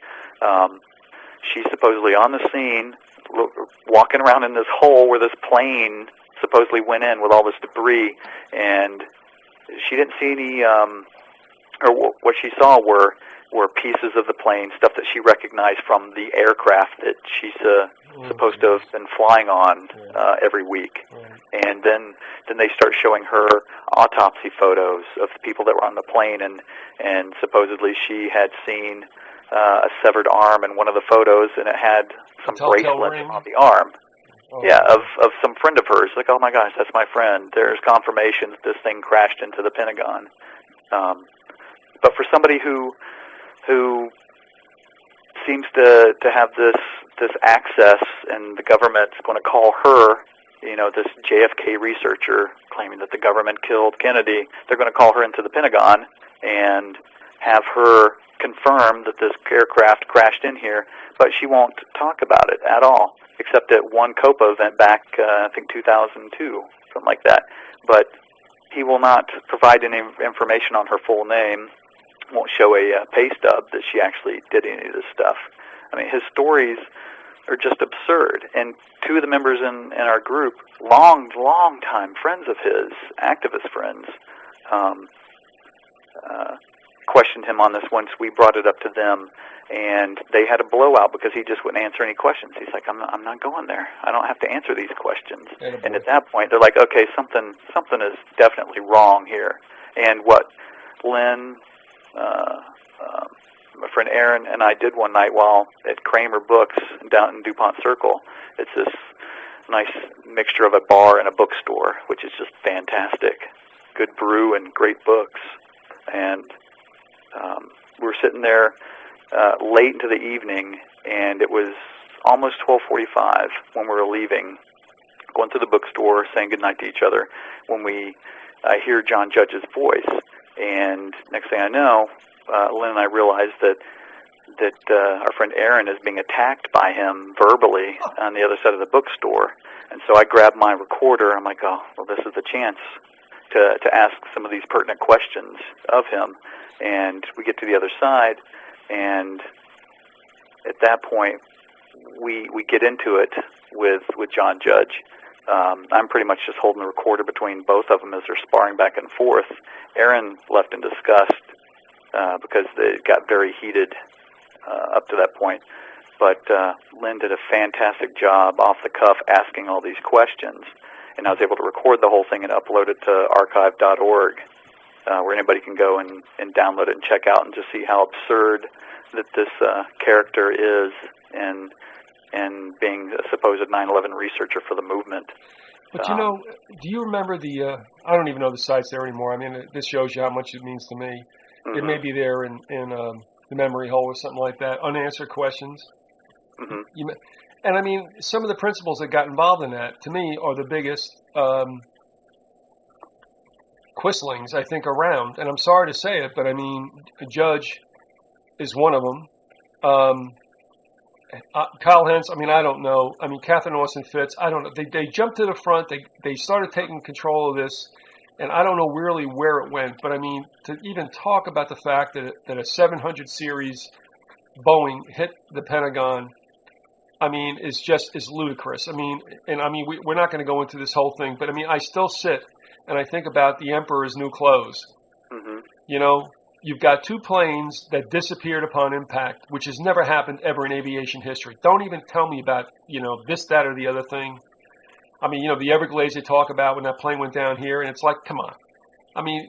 She's supposedly on the scene, walking around in this hole where this plane supposedly went in with all this debris, and she didn't see any, or what she saw were pieces of the plane, stuff that she recognized from the aircraft that she's supposed to have been flying on every week. And then they start showing her autopsy photos of the people that were on the plane, and supposedly she had seen a severed arm in one of the photos, and it had some bracelet on the arm. Yeah, of some friend of hers. Like, oh my gosh, that's my friend. There's confirmation that this thing crashed into the Pentagon. But for somebody who seems to have this access, and the government's going to call her, this JFK researcher claiming that the government killed Kennedy, they're going to call her into the Pentagon and have her confirm that this aircraft crashed in here, but she won't talk about it at all, except at one COPA event back, I think 2002, something like that. But he will not provide any information on her full name, won't show a pay stub that she actually did any of this stuff. I mean, his stories are just absurd. And two of the members in our group, long time friends of his, activist friends, questioned him on this once we brought it up to them, and they had a blowout because he just wouldn't answer any questions. He's like, I'm not going there. I don't have to answer these questions. And at that point, they're like, okay, something is definitely wrong here. And what Lynn, my friend Aaron, and I did one night while at Kramer Books down in DuPont Circle, it's this nice mixture of a bar and a bookstore, which is just fantastic. Good brew and great books. And we were sitting there late into the evening, and it was almost 12:45 when we were leaving, going to the bookstore, saying goodnight to each other, when I hear John Judge's voice. And next thing I know, Lynn and I realized that our friend Aaron is being attacked by him verbally on the other side of the bookstore. And so I grabbed my recorder. I'm like, oh, well, this is the chance to ask some of these pertinent questions of him. And we get to the other side, and at that point, we get into it with John Judge. I'm pretty much just holding the recorder between both of them as they're sparring back and forth. Aaron left in disgust because it got very heated up to that point. But Lynn did a fantastic job off the cuff asking all these questions, and I was able to record the whole thing and upload it to archive.org, where anybody can go and download it and check out and just see how absurd that this character is and being a supposed 9/11 researcher for the movement. But do you remember I don't even know the sites there anymore. I mean, this shows you how much it means to me. Mm-hmm. It may be there in the memory hole or something like that, unanswered questions. Mm-hmm. And I mean, some of the principles that got involved in that, to me, are the biggest quislings, I think, around. And I'm sorry to say it, but I mean, Judge is one of them. Kyle Hentz, I mean, I don't know. I mean, Catherine Austin Fitz, I don't know. They jumped to the front. They started taking control of this, and I don't know really where it went. But I mean, to even talk about the fact that a 700 series Boeing hit the Pentagon, I mean, is ludicrous. I mean, we're not going to go into this whole thing, but I mean, I still sit and I think about the Emperor's New Clothes. Mm-hmm. You've got two planes that disappeared upon impact, which has never happened ever in aviation history. Don't even tell me about, this, that, or the other thing. I mean, the Everglades they talk about when that plane went down here, and it's like, come on. I mean,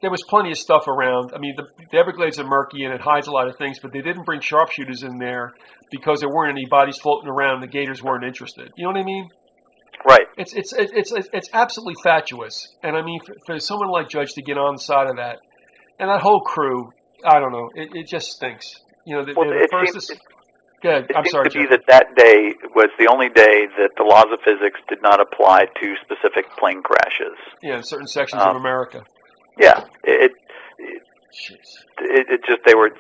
there was plenty of stuff around. I mean, the Everglades are murky, and it hides a lot of things, but they didn't bring sharpshooters in there because there weren't any bodies floating around, and the Gators weren't interested. You know what I mean? Right. It's absolutely fatuous. And I mean, for someone like Judge to get on the side of that, and that whole crew, I don't know, it just stinks. Good. I'm sorry. It seems to be that day was the only day that the laws of physics did not apply to specific plane crashes. Yeah, in certain sections of America. Yeah, it just they were.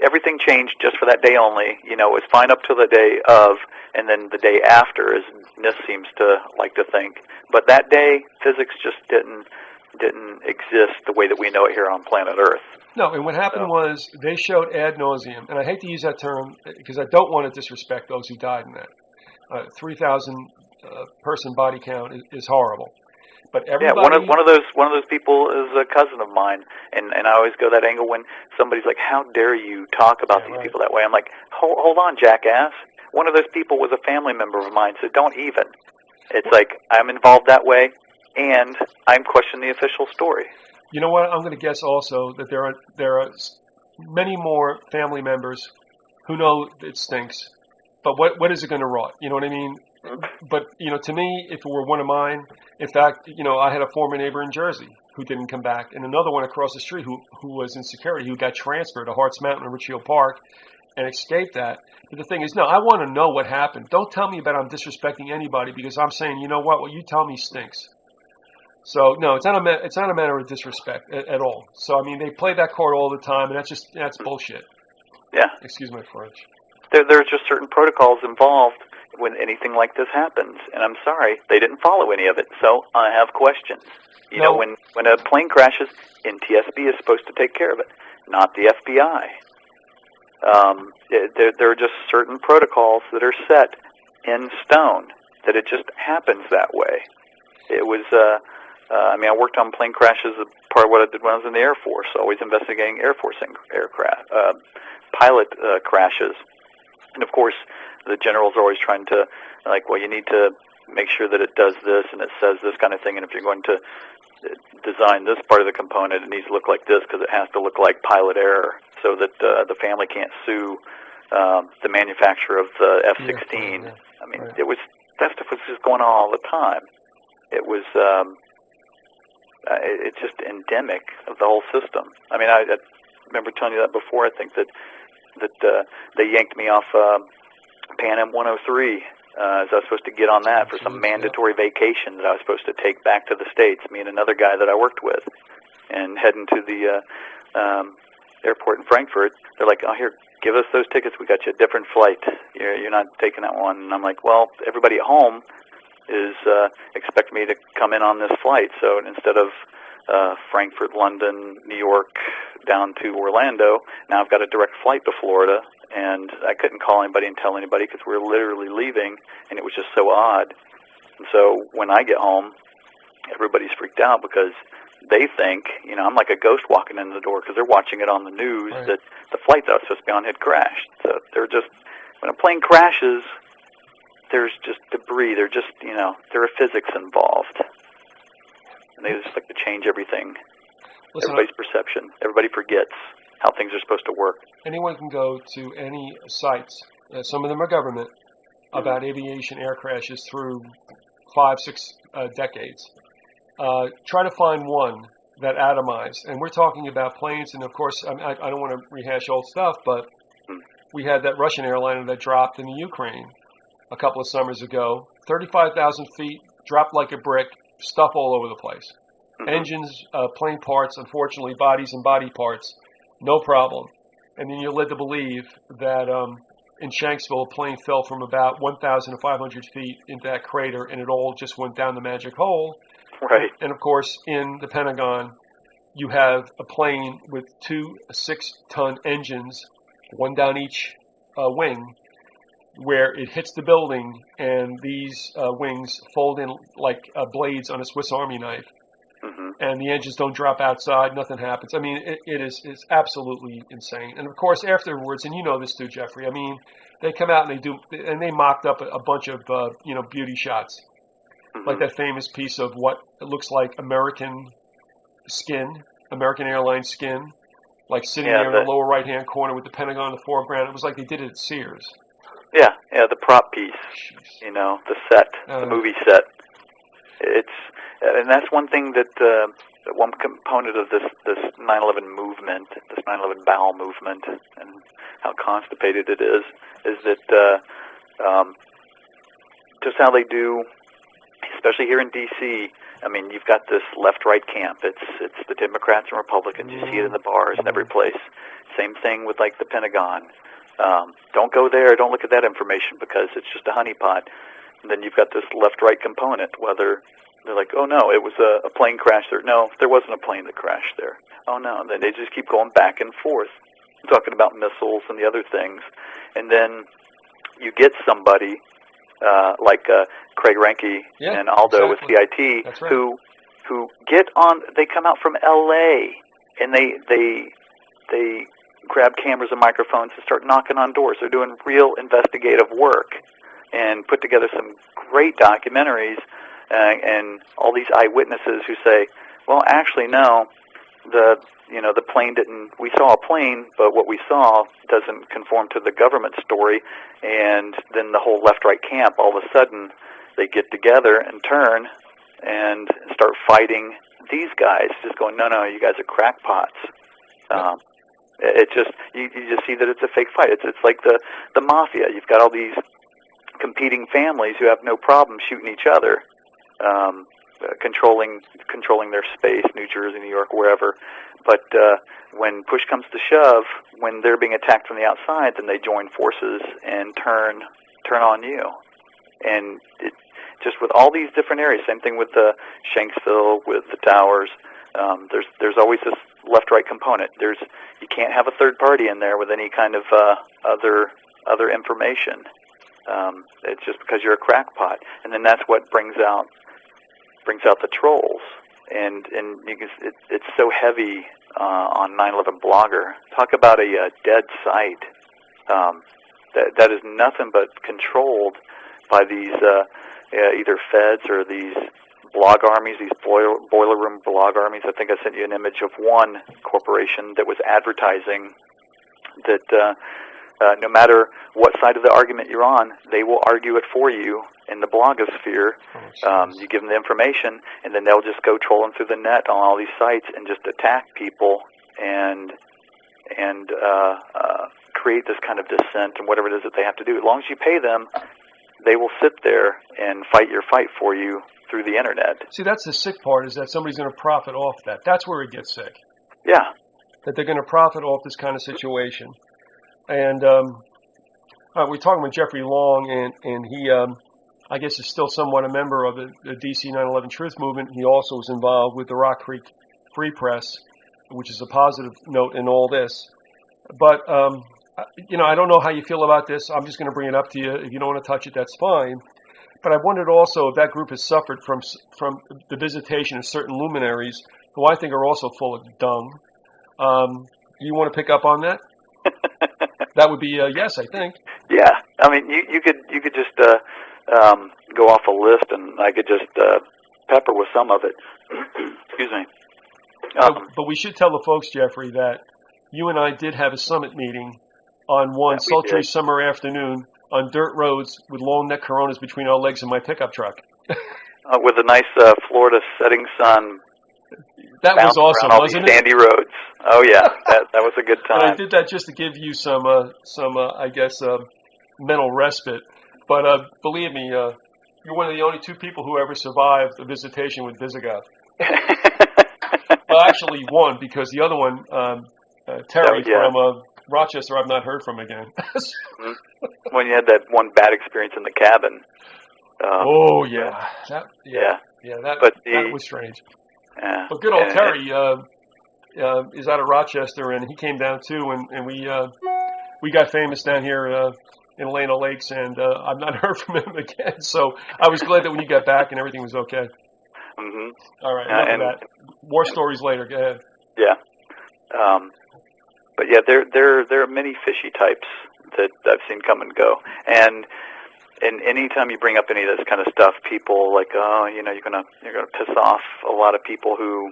everything changed just for that day only. You know, it was fine up till the day of, and then the day after, as NIST seems to like to think. But that day, physics just didn't exist the way that we know it here on planet Earth. No, and what happened was they showed ad nauseum, and I hate to use that term because I don't want to disrespect those who died in that. 3,000 person body count is horrible. But everybody, one of those people is a cousin of mine, and I always go that angle when somebody's like, "How dare you talk about these people that way?" I'm like, "Hold on, jackass. One of those people was a family member of mine, so don't even." It's like I'm involved that way, and I'm questioning the official story. You know what? I'm going to guess also that there are many more family members who know it stinks, but what is it going to rot? You know what I mean? But, you know, to me, if it were one of mine, in fact, you know, I had a former neighbor in Jersey who didn't come back, and another one across the street who was in security, who got transferred to Harts Mountain or Richfield Park and escaped that. But the thing is, no, I want to know what happened. Don't tell me about I'm disrespecting anybody because I'm saying, you know what you tell me stinks. So, no, it's not a matter of disrespect at all. So, I mean, they play that card all the time, and that's bullshit. Yeah. Excuse my French. There's just certain protocols involved when anything like this happens, and I'm sorry, they didn't follow any of it, so I have questions. You know, when a plane crashes, NTSB is supposed to take care of it, not the FBI. There are just certain protocols that are set in stone, that it just happens that way. It was, I mean, I worked on plane crashes, part of what I did when I was in the Air Force, always investigating Air Force aircraft, pilot crashes. And of course, the generals are always trying to, like, well, you need to make sure that it does this and it says this kind of thing. And if you're going to design this part of the component, it needs to look like this because it has to look like pilot error so that the family can't sue the manufacturer of the F-16. I mean, that stuff was just going on all the time. It was, it's just endemic of the whole system. I mean, I remember telling you that before. I think that they yanked me off Pan Am 103 as I was supposed to get on that for some mandatory vacation that I was supposed to take back to the States, me and another guy that I worked with, and heading to the airport in Frankfurt. They're like, "Oh, here, give us those tickets. We got you a different flight. You're not taking that one." And I'm like, "Well, everybody at home is expecting me to come in on this flight, so instead of Frankfurt, London, New York, down to Orlando, now I've got a direct flight to Florida." And I couldn't call anybody and tell anybody because we were literally leaving, and it was just so odd. And so when I get home, everybody's freaked out because they think, you know, I'm like a ghost walking in the door because they're watching it on the news that the flight that I was supposed to be on had crashed. So they're just, when a plane crashes, there's just debris. They're just, you know, there are physics involved. And they just like to change everything. Listen, everybody's perception. Everybody forgets how things are supposed to work. Anyone can go to any sites, some of them are government, about aviation air crashes through 5-6 decades. Try to find one that atomized. And we're talking about planes, and of course, I don't want to rehash old stuff, but we had that Russian airliner that dropped in the Ukraine a couple of summers ago. 35,000 feet, dropped like a brick, stuff all over the place. Engines, plane parts, unfortunately, bodies and body parts, no problem. And then you're led to believe that in Shanksville, a plane fell from about 1,500 feet into that crater, and it all just went down the magic hole. Right. And of course, in the Pentagon, you have a plane with 2 6-ton engines, one down each wing, where it hits the building, and these wings fold in like blades on a Swiss Army knife. And the engines don't drop outside, nothing happens. I mean, it's absolutely insane. And of course, afterwards, and you know this too, Jeffrey, I mean, they come out and they mocked up a bunch of, beauty shots. Like that famous piece of what it looks like American Airlines skin, like sitting there in the lower right-hand corner with the Pentagon in the foreground. It was like they did it at Sears. Yeah, the prop piece, you know, the set, the movie set. And that's one thing that one component of this 9/11 movement, this 9/11 bowel movement, and how constipated it is that just how they do, especially here in D.C. I mean, you've got this left-right camp. It's the Democrats and Republicans. You see it in the bars and every place. Same thing with like the Pentagon. Don't go there. Don't look at that information because it's just a honeypot. And then you've got this left-right component, whether they're like, oh, no, it was a plane crash there. No, there wasn't a plane that crashed there. Oh, no. And then they just keep going back and forth, talking about missiles and the other things. And then you get somebody like Craig Ranke and Aldo with CIT That's right. who get on, they come out from L.A., and they grab cameras and microphones and start knocking on doors. They're doing real investigative work and put together some great documentaries and all these eyewitnesses who say, well, actually, no, the plane didn't, we saw a plane, but what we saw doesn't conform to the government story. And then the whole left-right camp, all of a sudden, they get together and turn and start fighting these guys, just going, no, you guys are crackpots. It just, you just see that it's a fake fight. It's like the mafia. You've got all these competing families who have no problem shooting each other, controlling their space, New Jersey, New York, wherever. But when push comes to shove, when they're being attacked from the outside, then they join forces and turn on you. And it, just with all these different areas, same thing with the Shanksville, with the towers. There's always this left-right component. You can't have a third party in there with any kind of other information. It's just because you're a crackpot, and then that's what brings out the trolls. And you can, it's so heavy on 9/11 Blogger. Talk about a dead site. That is nothing but controlled by these either feds or these blog armies, these boiler room blog armies. I think I sent you an image of one corporation that was advertising that no matter what side of the argument you're on, they will argue it for you in the blogosphere. You give them the information, and then they'll just go trolling through the net on all these sites and just attack people and create this kind of dissent and whatever it is that they have to do. As long as you pay them, they will sit there and fight your fight for you through the internet. See, that's the sick part, is that somebody's going to profit off that. That's where it gets sick. Yeah. That they're going to profit off this kind of situation. And we're talking with Jeffrey Long, and he, I guess, is still somewhat a member of the DC 9/11 Truth Movement. He also was involved with the Rock Creek Free Press, which is a positive note in all this. But, I don't know how you feel about this. I'm just going to bring it up to you. If you don't want to touch it, that's fine. But I wondered also if that group has suffered from the visitation of certain luminaries who I think are also full of dung. You want to pick up on that? That would be a yes, I think. Yeah, I mean, you could just go off a list, and I could just pepper with some of it. Excuse me. But we should tell the folks, Jeffrey, that you and I did have a summit meeting on one sultry summer afternoon on dirt roads with long neck Coronas between our legs in my pickup truck. With a nice Florida setting sun. That was awesome, wasn't it? Sandy roads. Oh yeah, that was a good time. And I did that just to give you some I guess, mental respite. But believe me, you're one of the only two people who ever survived a visitation with Vyzygoth. Well, actually one, because the other one, Terry from Rochester, I've not heard from again. When you had that one bad experience in the cabin. That was strange. Yeah. But good old Terry is out of Rochester, and he came down too, and we got famous down here in Elena Lakes, and I've not heard from him again. So I was glad that when you got back and everything was okay. Mm-hmm. All right, enough of that. More stories later. Go ahead. Yeah. But yeah, there are many fishy types that I've seen come and go, and anytime you bring up any of this kind of stuff, people like, you're gonna piss off a lot of people who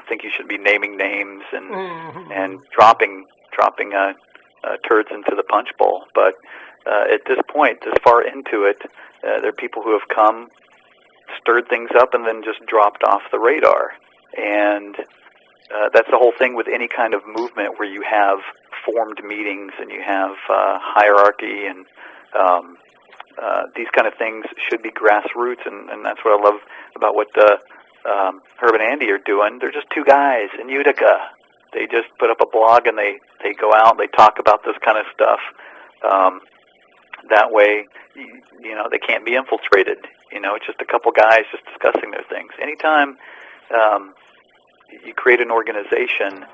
think you should be naming names and dropping turds into the punch bowl. But at this point, this far into it, there are people who have come, stirred things up, and then just dropped off the radar. And that's the whole thing with any kind of movement where you have formed meetings and you have hierarchy, and these kind of things should be grassroots, and that's what I love about what Herb and Andy are doing. They're just two guys in Utica, They just put up a blog and they go out and they talk about this kind of stuff. That way, they can't be infiltrated. It's just a couple guys just discussing their things. Anytime you create an organization,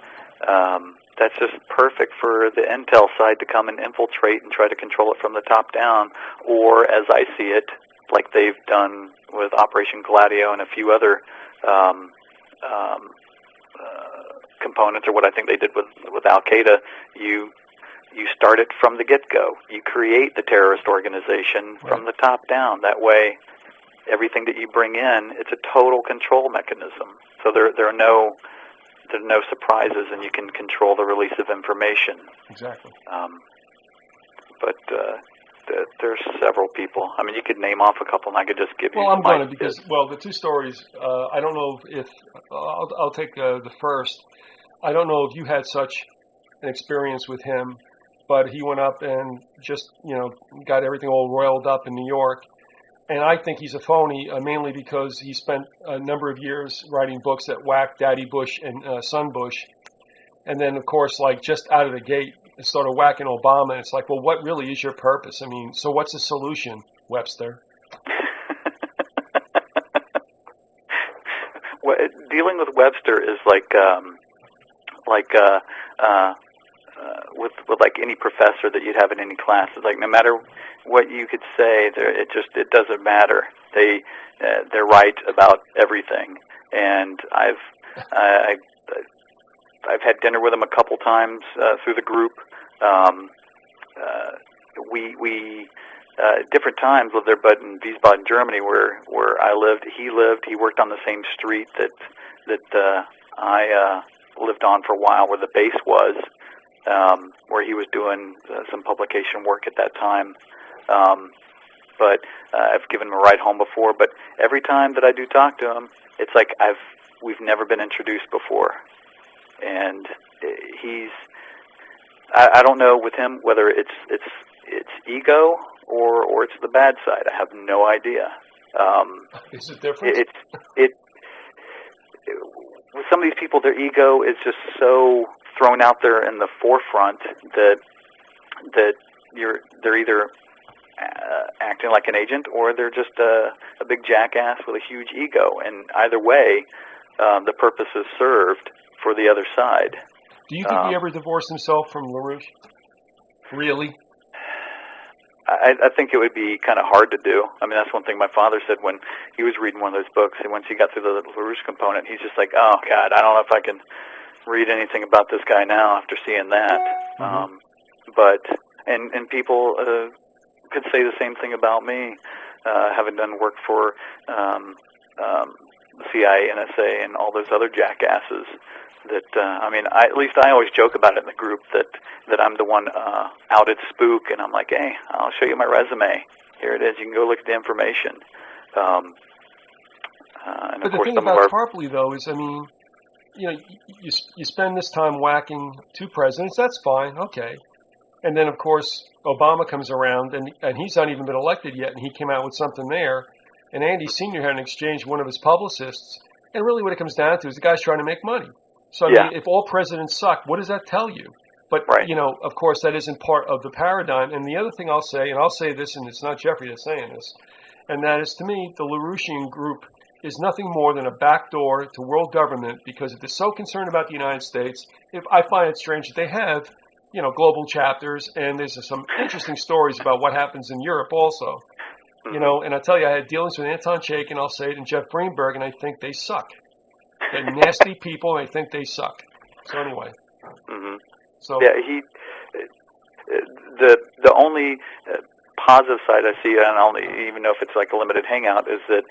that's just perfect for the intel side to come and infiltrate and try to control it from the top down, or as I see it, like they've done with Operation Gladio and a few other components, or what I think they did with Al-Qaeda, you start it from the get-go. You create the terrorist organization from the top down. That way, everything that you bring in, it's a total control mechanism. So there are no surprises, and you can control the release of information. Exactly. But there's several people. I mean, you could name off a couple, and I could just give you. Well, I'm some going to, because the two stories. I don't know if I'll take the first. I don't know if you had such an experience with him, but he went up and just got everything all roiled up in New York. And I think he's a phony, mainly because he spent a number of years writing books that whacked Daddy Bush and Son Bush. And then, of course, like just out of the gate, started whacking Obama. And it's like, well, what really is your purpose? I mean, so what's the solution, Webster? Well, dealing with Webster is like with like any professor that you'd have in any class. It's like no matter what you could say, it doesn't matter. They're right about everything. And I've had dinner with them a couple times through the group. We different times lived there, but in Wiesbaden, Germany, where I lived, he lived. He worked on the same street that I lived on for a while, where the base was, where he was doing some publication work at that time. But I've given him a ride home before. But every time that I do talk to him, it's like we've never been introduced before, and I don't know with him whether it's ego or it's the bad side. I have no idea. Is it different? With some of these people, their ego is just so thrown out there in the forefront that they're either acting like an agent, or they're just a big jackass with a huge ego. And either way, the purpose is served for the other side. Do you think he ever divorced himself from LaRouche? Really? I think it would be kind of hard to do. I mean, that's one thing my father said when he was reading one of those books. And once he got through the LaRouche component, he's just like, oh, God, I don't know if I can read anything about this guy now after seeing that. Mm-hmm. And people could say the same thing about me, having done work for CIA, NSA, and all those other jackasses. That at least I always joke about it in the group that I'm the one outed spook, and I'm like, hey, I'll show you my resume. Here it is. You can go look at the information. And but of the course, thing some about of our Tarpley, though, is, I mean, you spend this time whacking two presidents. That's fine, okay. And then, of course, Obama comes around, and he's not even been elected yet, and he came out with something there. And Andy Sr. had an exchange with one of his publicists, and really what it comes down to is the guy's trying to make money. So, I mean, if all presidents suck, what does that tell you? But, of course, that isn't part of the paradigm. And the other thing I'll say, and I'll say this, and it's not Jeffrey that's saying this, and that is, to me, the LaRouchian group is nothing more than a backdoor to world government, because if they're so concerned about the United States, I find it strange that they have, global chapters, and there's some interesting stories about what happens in Europe also. And I tell you, I had dealings with Anton Chaikin, I'll say it, and Jeff Greenberg, and I think they suck. They're nasty people, and I think they suck. So anyway. Mm-hmm. So yeah, the only positive side I see, and only even know if it's like a limited hangout, is that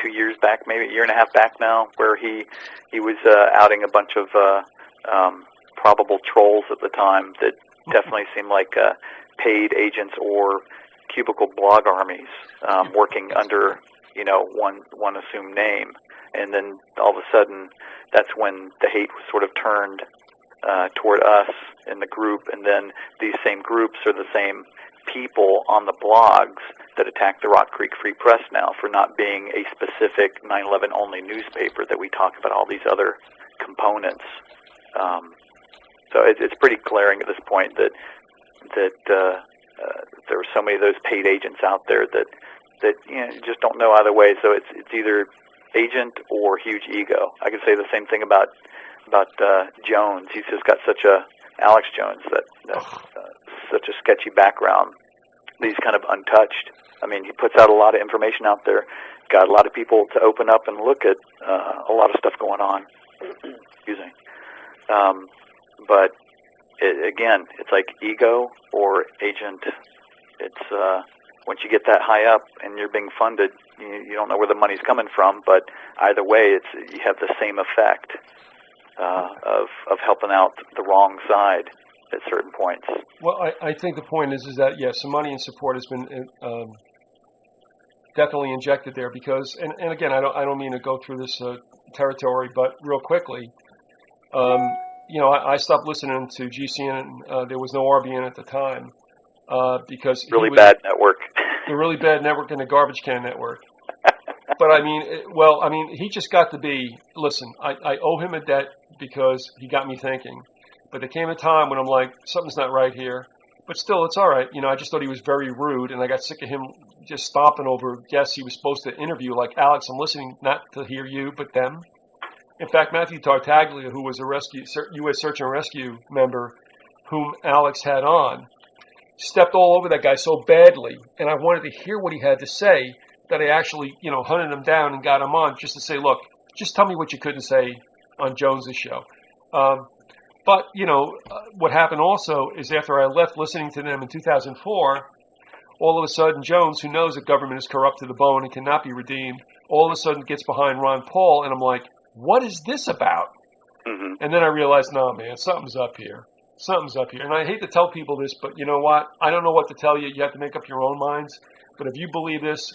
2 years back, maybe a year and a half back now, where he was outing a bunch of probable trolls at the time that definitely seemed like paid agents or cubicle blog armies working under one assumed name. And then all of a sudden, that's when the hate was sort of turned toward us in the group, and then these same groups are the same people on the blogs that attack the Rock Creek Free Press now for not being a specific 9/11 only newspaper that we talk about all these other components. So it's pretty glaring at this point that there are so many of those paid agents out there that you just don't know either way. So it's either agent or huge ego. I could say the same thing about Jones. He's just got Alex Jones, such a sketchy background. He's kind of untouched. I mean, he puts out a lot of information out there, got a lot of people to open up and look at a lot of stuff going on. Excuse me. But again, it's like ego or agent. It's once you get that high up and you're being funded, you don't know where the money's coming from. But either way, you have the same effect of helping out the wrong side at certain points. Well, I think the point is that yes, some money and support has been definitely injected there because, and again, I don't mean to go through this territory, but real quickly, I stopped listening to GCN. There was no RBN at the time because really bad network. The really bad network and the garbage can network. But I mean, he just got to be. Listen, I owe him a debt because he got me thinking. But there came a time when I'm like, something's not right here. But still, it's all right. I just thought he was very rude, and I got sick of him just stomping over guests he was supposed to interview. Like, Alex, I'm listening not to hear you, but them. In fact, Matthew Tartaglia, who was a U.S. Search and Rescue member, whom Alex had on, stepped all over that guy so badly, and I wanted to hear what he had to say, that I actually, hunted him down and got him on just to say, look, just tell me what you couldn't say on Jones's show. But, what happened also is after I left listening to them in 2004, all of a sudden Jones, who knows that government is corrupt to the bone and cannot be redeemed, all of a sudden gets behind Ron Paul, and I'm like, what is this about? Mm-hmm. And then I realized, no, man, something's up here. Something's up here. And I hate to tell people this, but you know what? I don't know what to tell you. You have to make up your own minds. But if you believe this,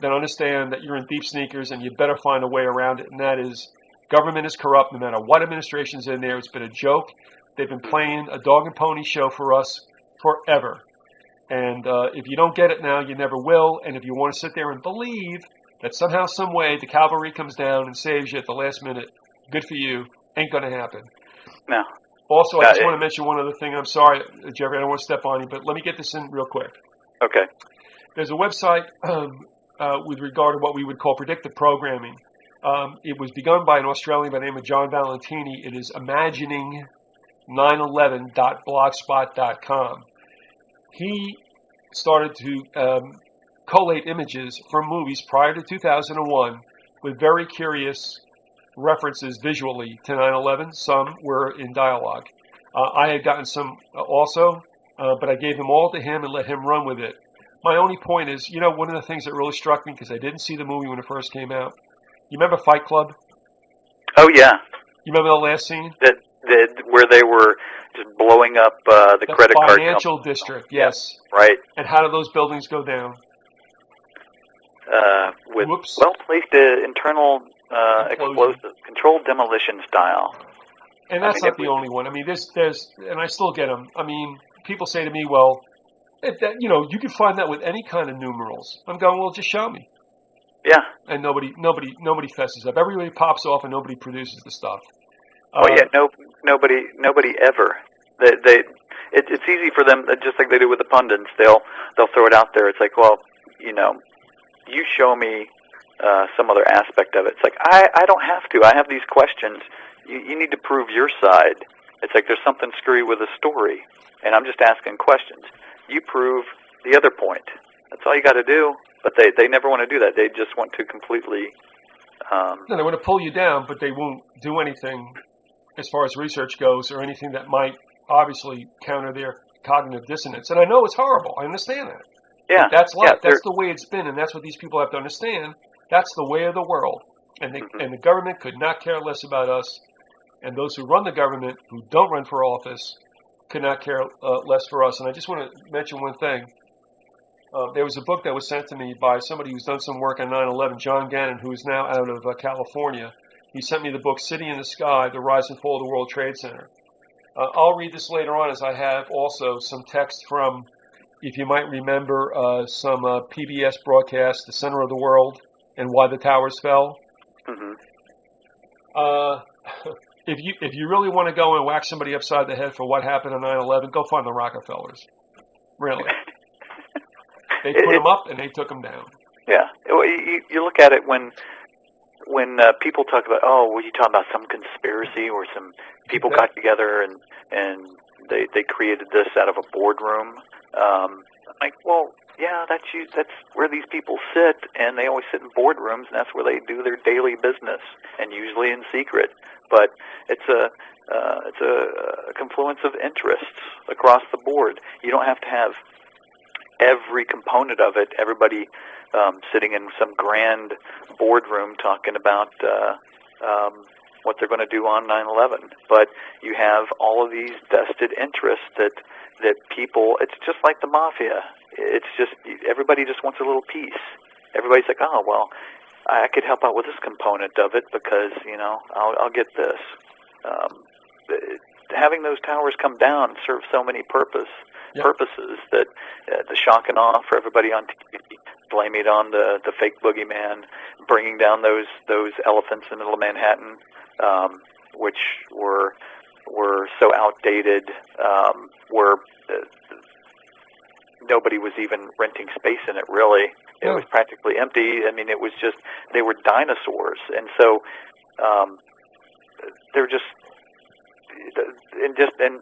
then understand that you're in deep sneakers and you better find a way around it. And that is, government is corrupt no matter what administration's in there. It's been a joke. They've been playing a dog and pony show for us forever. And if you don't get it now, you never will. And if you want to sit there and believe that somehow, some way, the cavalry comes down and saves you at the last minute, good for you. Ain't going to happen. No. Also, I just want to mention one other thing. I'm sorry, Jeffrey, I don't want to step on you, but let me get this in real quick. Okay. There's a website with regard to what we would call predictive programming. It was begun by an Australian by the name of John Valentini. It is imagining911.blogspot.com. He started to collate images from movies prior to 2001 with very curious references visually to 9/11. Some were in dialogue. I had gotten some also, but I gave them all to him and let him run with it. My only point is, one of the things that really struck me, because I didn't see the movie when it first came out. You remember Fight Club? Oh, yeah. You remember the last scene? Where they were just blowing up the credit card financial district, yes. Yeah, right. And how do those buildings go down? With Whoops. well-placed internal explosive, controlled demolition style. And that's not the only one. I mean, there's, and I still get them. I mean, people say to me, well, if that, you can find that with any kind of numerals. I'm going, well, just show me. Yeah. And nobody fesses up. Everybody pops off and nobody produces the stuff. Nobody ever. It's easy for them, just like they do with the pundits. They'll throw it out there. It's like, well, you show me some other aspect of it. It's like, I don't have to. I have these questions. You need to prove your side. It's like there's something screwy with the story, and I'm just asking questions. You prove the other point. That's all you got to do. But they never want to do that. They just want to completely... No, they want to pull you down, but they won't do anything as far as research goes or anything that might obviously counter their cognitive dissonance. And I know it's horrible. I understand that. Yeah. But that's life. Yeah, that's the way it's been, and that's what these people have to understand. That's the way of the world. And and the government could not care less about us. And those who run the government, who don't run for office, could not care less for us. And I just want to mention one thing. There was a book that was sent to me by somebody who's done some work on 9/11, John Gannon, who is now out of California. He sent me the book City in the Sky, The Rise and Fall of the World Trade Center. I'll read this later on, as I have also some text from, if you might remember, some PBS broadcast, The Center of the World and Why the Towers Fell. Mm-hmm. if you really want to go and whack somebody upside the head for what happened on 9/11, go find the Rockefellers. Really, they put them up and they took them down. Yeah, well, you look at it when people talk about, oh, well, you talking about some conspiracy where some people got together and they created this out of a boardroom. Like, well, yeah, that's where these people sit, and they always sit in boardrooms, and that's where they do their daily business, and usually in secret. But it's a confluence of interests across the board. You don't have to have every component of it, everybody sitting in some grand boardroom talking about what they're going to do on 9/11. But you have all of these vested interests that people, it's just like the mafia. It's just, everybody just wants a little piece. Everybody's like, oh, well, I could help out with this component of it because, I'll get this. Having those towers come down serves so many purposes that the shock and awe for everybody on TV, blaming it on the fake boogeyman, bringing down those elephants in the middle of Manhattan, which were so outdated, where nobody was even renting space in it, really. It was practically empty. I mean, it was just, they were dinosaurs. And so they're just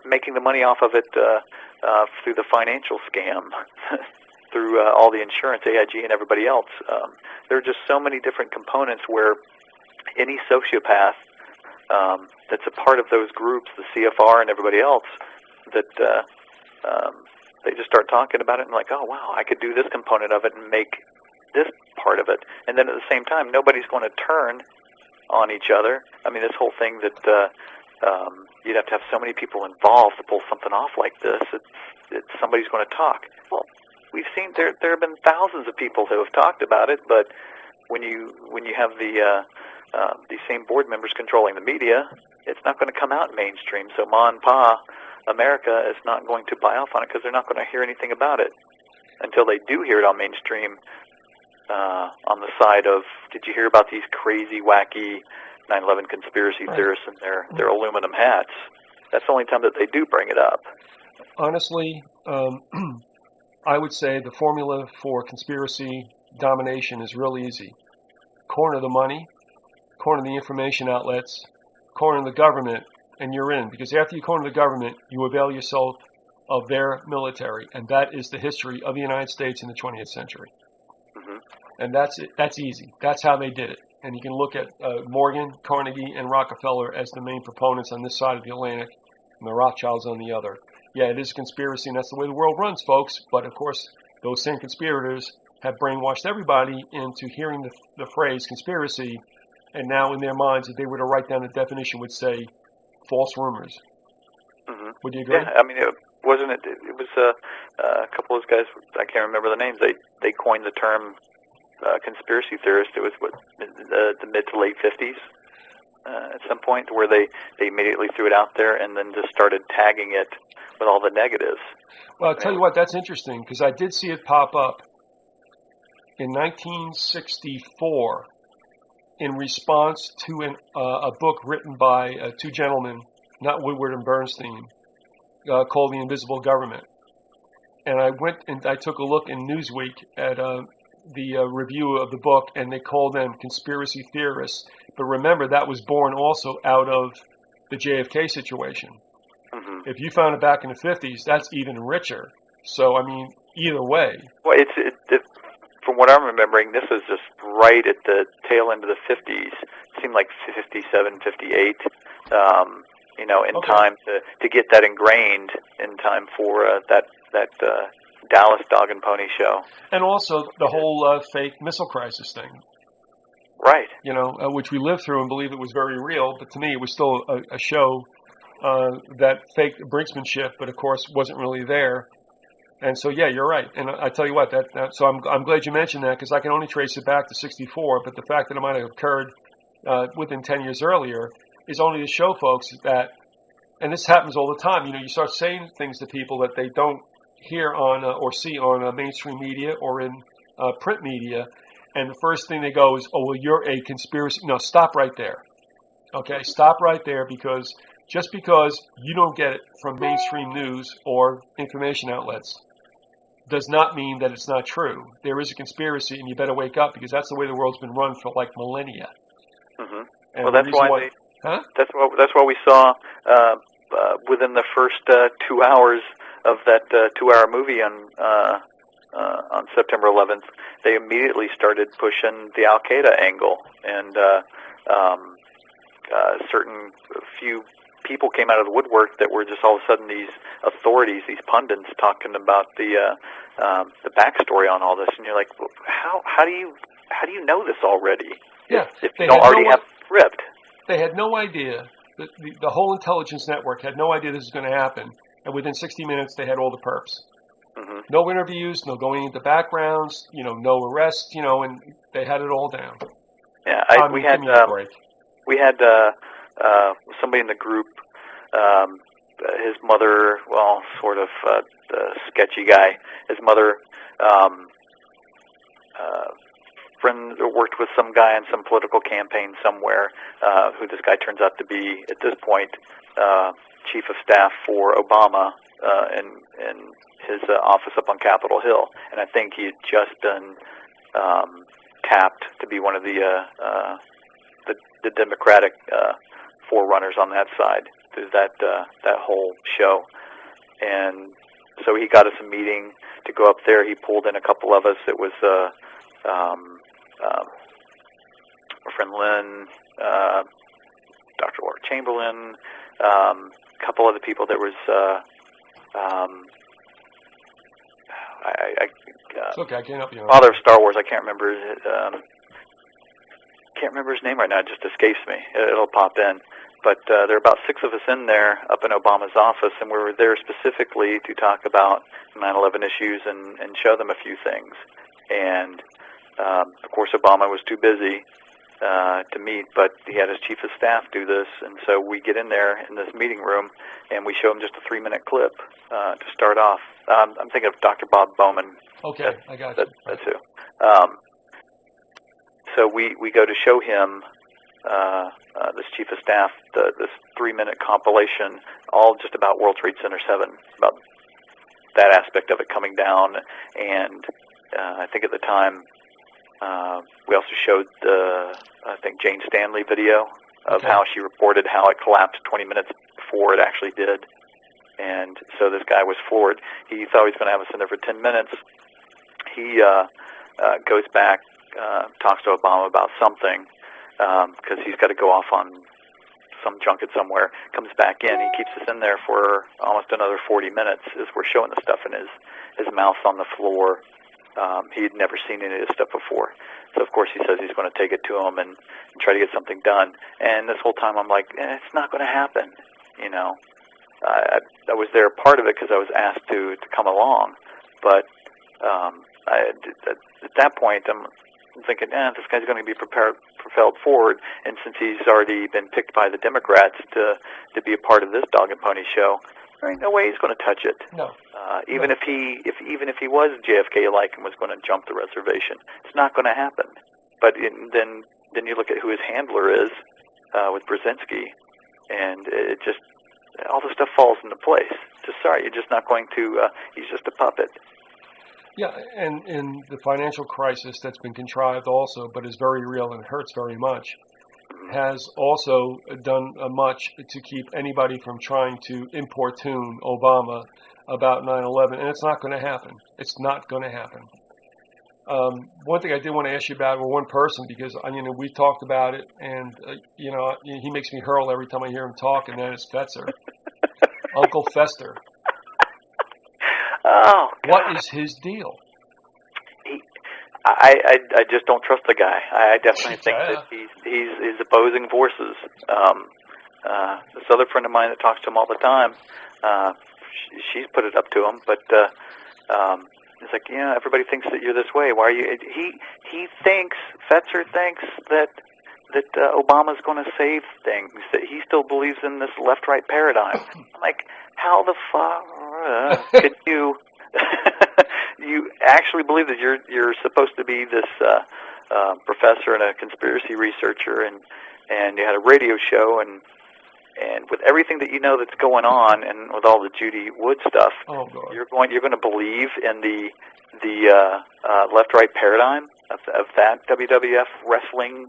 making the money off of it through the financial scam, through all the insurance, AIG and everybody else. There are just so many different components where any sociopath that's a part of those groups, the CFR and everybody else, that they just start talking about it and like, oh, wow, I could do this component of it and make this part of it. And then at the same time, nobody's going to turn on each other. I mean, this whole thing that you'd have to have so many people involved to pull something off like this. Somebody's going to talk. Well, we've seen there have been thousands of people who have talked about it, but when you have these same board members controlling the media, it's not going to come out mainstream. So Ma and Pa America is not going to buy off on it because they're not going to hear anything about it until they do hear it on mainstream. On the side of, did you hear about these crazy, wacky 9/11 conspiracy theorists and their aluminum hats? That's the only time that they do bring it up. Honestly, I would say the formula for conspiracy domination is real easy. Corner the money, corner the information outlets, corner the government, and you're in. Because after you corner the government, you avail yourself of their military. And that is the history of the United States in the 20th century. And that's it. That's easy. That's how they did it. And you can look at Morgan, Carnegie, and Rockefeller as the main proponents on this side of the Atlantic, and the Rothschilds on the other. Yeah, it is a conspiracy, and that's the way the world runs, folks. But, of course, those same conspirators have brainwashed everybody into hearing the phrase conspiracy, and now in their minds, if they were to write down the definition, would say false rumors. Would you agree? Yeah, I mean, it was a couple of those guys, I can't remember the names, they coined the term conspiracy theorist. It was the mid to late 50s at some point, where they immediately threw it out there and then just started tagging it with all the negatives. Well, I'll tell you what, that's interesting, because I did see it pop up in 1964 in response to a book written by two gentlemen, not Woodward and Bernstein, called The Invisible Government. And I went and I took a look in Newsweek at the review of the book, and they called them conspiracy theorists. But remember, that was born also out of the JFK situation. If you found it back in the 50s, that's even richer. So, I mean, either way. Well, from what I'm remembering, this was just right at the tail end of the 50s. It seemed like 57, 58, in time to get that ingrained in time for that Dallas Dog and Pony show. And also the whole fake missile crisis thing. Right. Which we lived through and believed it was very real, but to me it was still a show that faked brinksmanship, but of course wasn't really there. And so, yeah, you're right. And I tell you what, so I'm glad you mentioned that, because I can only trace it back to 64, but the fact that it might have occurred within 10 years earlier is only to show folks that, and this happens all the time, you start saying things to people that they don't hear on or see on mainstream media or in print media, and the first thing they go is, oh, well, you're a conspiracy. No, stop right there. Okay, stop right there, because just because you don't get it from mainstream news or information outlets does not mean that it's not true. There is a conspiracy, and you better wake up, because that's the way the world's been run for like millennia. Hmm. And Well, the that's reason why huh? that's why we saw within the first 2 hours of that 2-hour movie on September 11th, they immediately started pushing the Al Qaeda angle, and certain few people came out of the woodwork that were just all of a sudden these authorities, these pundits, talking about the backstory on all this, and you're like, well, how do you know this already? Yeah, If you don't already have it script. They had no idea. The whole intelligence network had no idea this was going to happen, and within 60 minutes they had all the perps. Mm-hmm. No interviews, no going into backgrounds, no arrests, and they had it all down. Yeah, we had somebody in the group. His mother, well, sort of sketchy guy. His mother, friend, worked with some guy in some political campaign somewhere. Who this guy turns out to be at this point, chief of staff for Obama in his office up on Capitol Hill, and I think he had just been tapped to be one of the Democratic forerunners on that side through that whole show. And so he got us a meeting to go up there. He pulled in a couple of us. It was our friend Lynn, Dr. Laura Chamberlain, a couple other people. There was it's okay, I can't help you. Father of Star Wars. I can't remember his name right now. It just escapes me. It'll pop in. But there are about 6 of us in there up in Obama's office, and we were there specifically to talk about 9/11 issues and show them a few things. And of course, Obama was too busy to meet, but he had his chief of staff do this, and so we get in there in this meeting room, and we show him just a 3-minute clip to start off. I'm thinking of Dr. Bob Bowman. Okay, I got you. That's who. So we go to show him this chief of staff this 3-minute compilation, all just about World Trade Center 7, about that aspect of it coming down, and I think at the time we also showed the Jane Stanley video of how she reported how it collapsed 20 minutes before it actually did. And so this guy was floored. He thought he was going to have us in there for 10 minutes. He goes back, talks to Obama about something, because he's got to go off on some junket somewhere, comes back in. He keeps us in there for almost another 40 minutes as we're showing the stuff, and his mouth's on the floor. He had never seen any of this stuff before. So, of course, he says he's going to take it to him and try to get something done. And this whole time I'm like, it's not going to happen, I was there part of it because I was asked to come along. But at that point, I'm thinking, this guy's going to be propelled forward. And since he's already been picked by the Democrats to be a part of this dog and pony show, there ain't no way he's going to touch it. No. Even if he was JFK-like and was going to jump the reservation, it's not going to happen. But then you look at who his handler is with Brzezinski, and it just all the stuff falls into place. You're just not going to. He's just a puppet. Yeah, and in the financial crisis that's been contrived also, but is very real and hurts very much, has also done much to keep anybody from trying to importune Obama about 9/11, and it's not going to happen. It's not going to happen. One thing I did want to ask you about, one person, because we talked about it, and he makes me hurl every time I hear him talk, and that is Fetzer, Uncle Fester. Oh, God. What is his deal? I just don't trust the guy. I definitely think that he's opposing forces. This other friend of mine that talks to him all the time, she's put it up to him, but it's like, everybody thinks that you're this way. Why are you? Fetzer thinks that Obama's going to save things, that he still believes in this left-right paradigm. I'm like, how the fuck could you? You actually believe that you're supposed to be this professor and a conspiracy researcher, and and you had a radio show, and with everything that you know that's going on, and with all the Judy Wood stuff, Oh, God. you're going to believe in the left-right paradigm of that WWF wrestling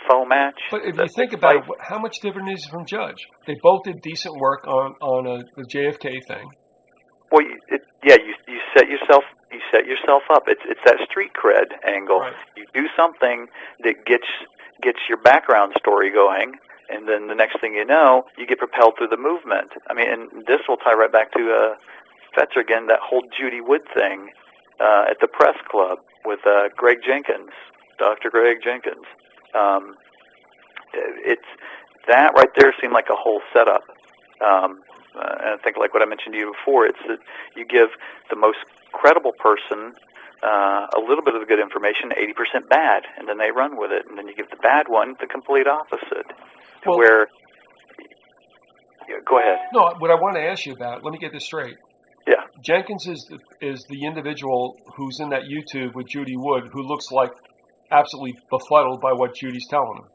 faux match. But if you think about it, how much different is it from Judge? They both did decent work on the JFK thing. Well, you set yourself up. It's that street cred angle. Right. You do something that gets your background story going, and then the next thing you know, you get propelled through the movement. I mean, and this will tie right back to Fetzer again, that whole Judy Wood thing at the press club with Greg Jenkins, Dr. Greg Jenkins. It's that right there seemed like a whole setup. And I think, like what I mentioned to you before, it's that you give the most credible person a little bit of the good information, 80% bad, and then they run with it, and then you give the bad one the complete opposite. Well, where, go ahead. No, what I want to ask you about, let me get this straight. Yeah. Jenkins is the individual who's in that YouTube with Judy Wood who looks like absolutely befuddled by what Judy's telling him.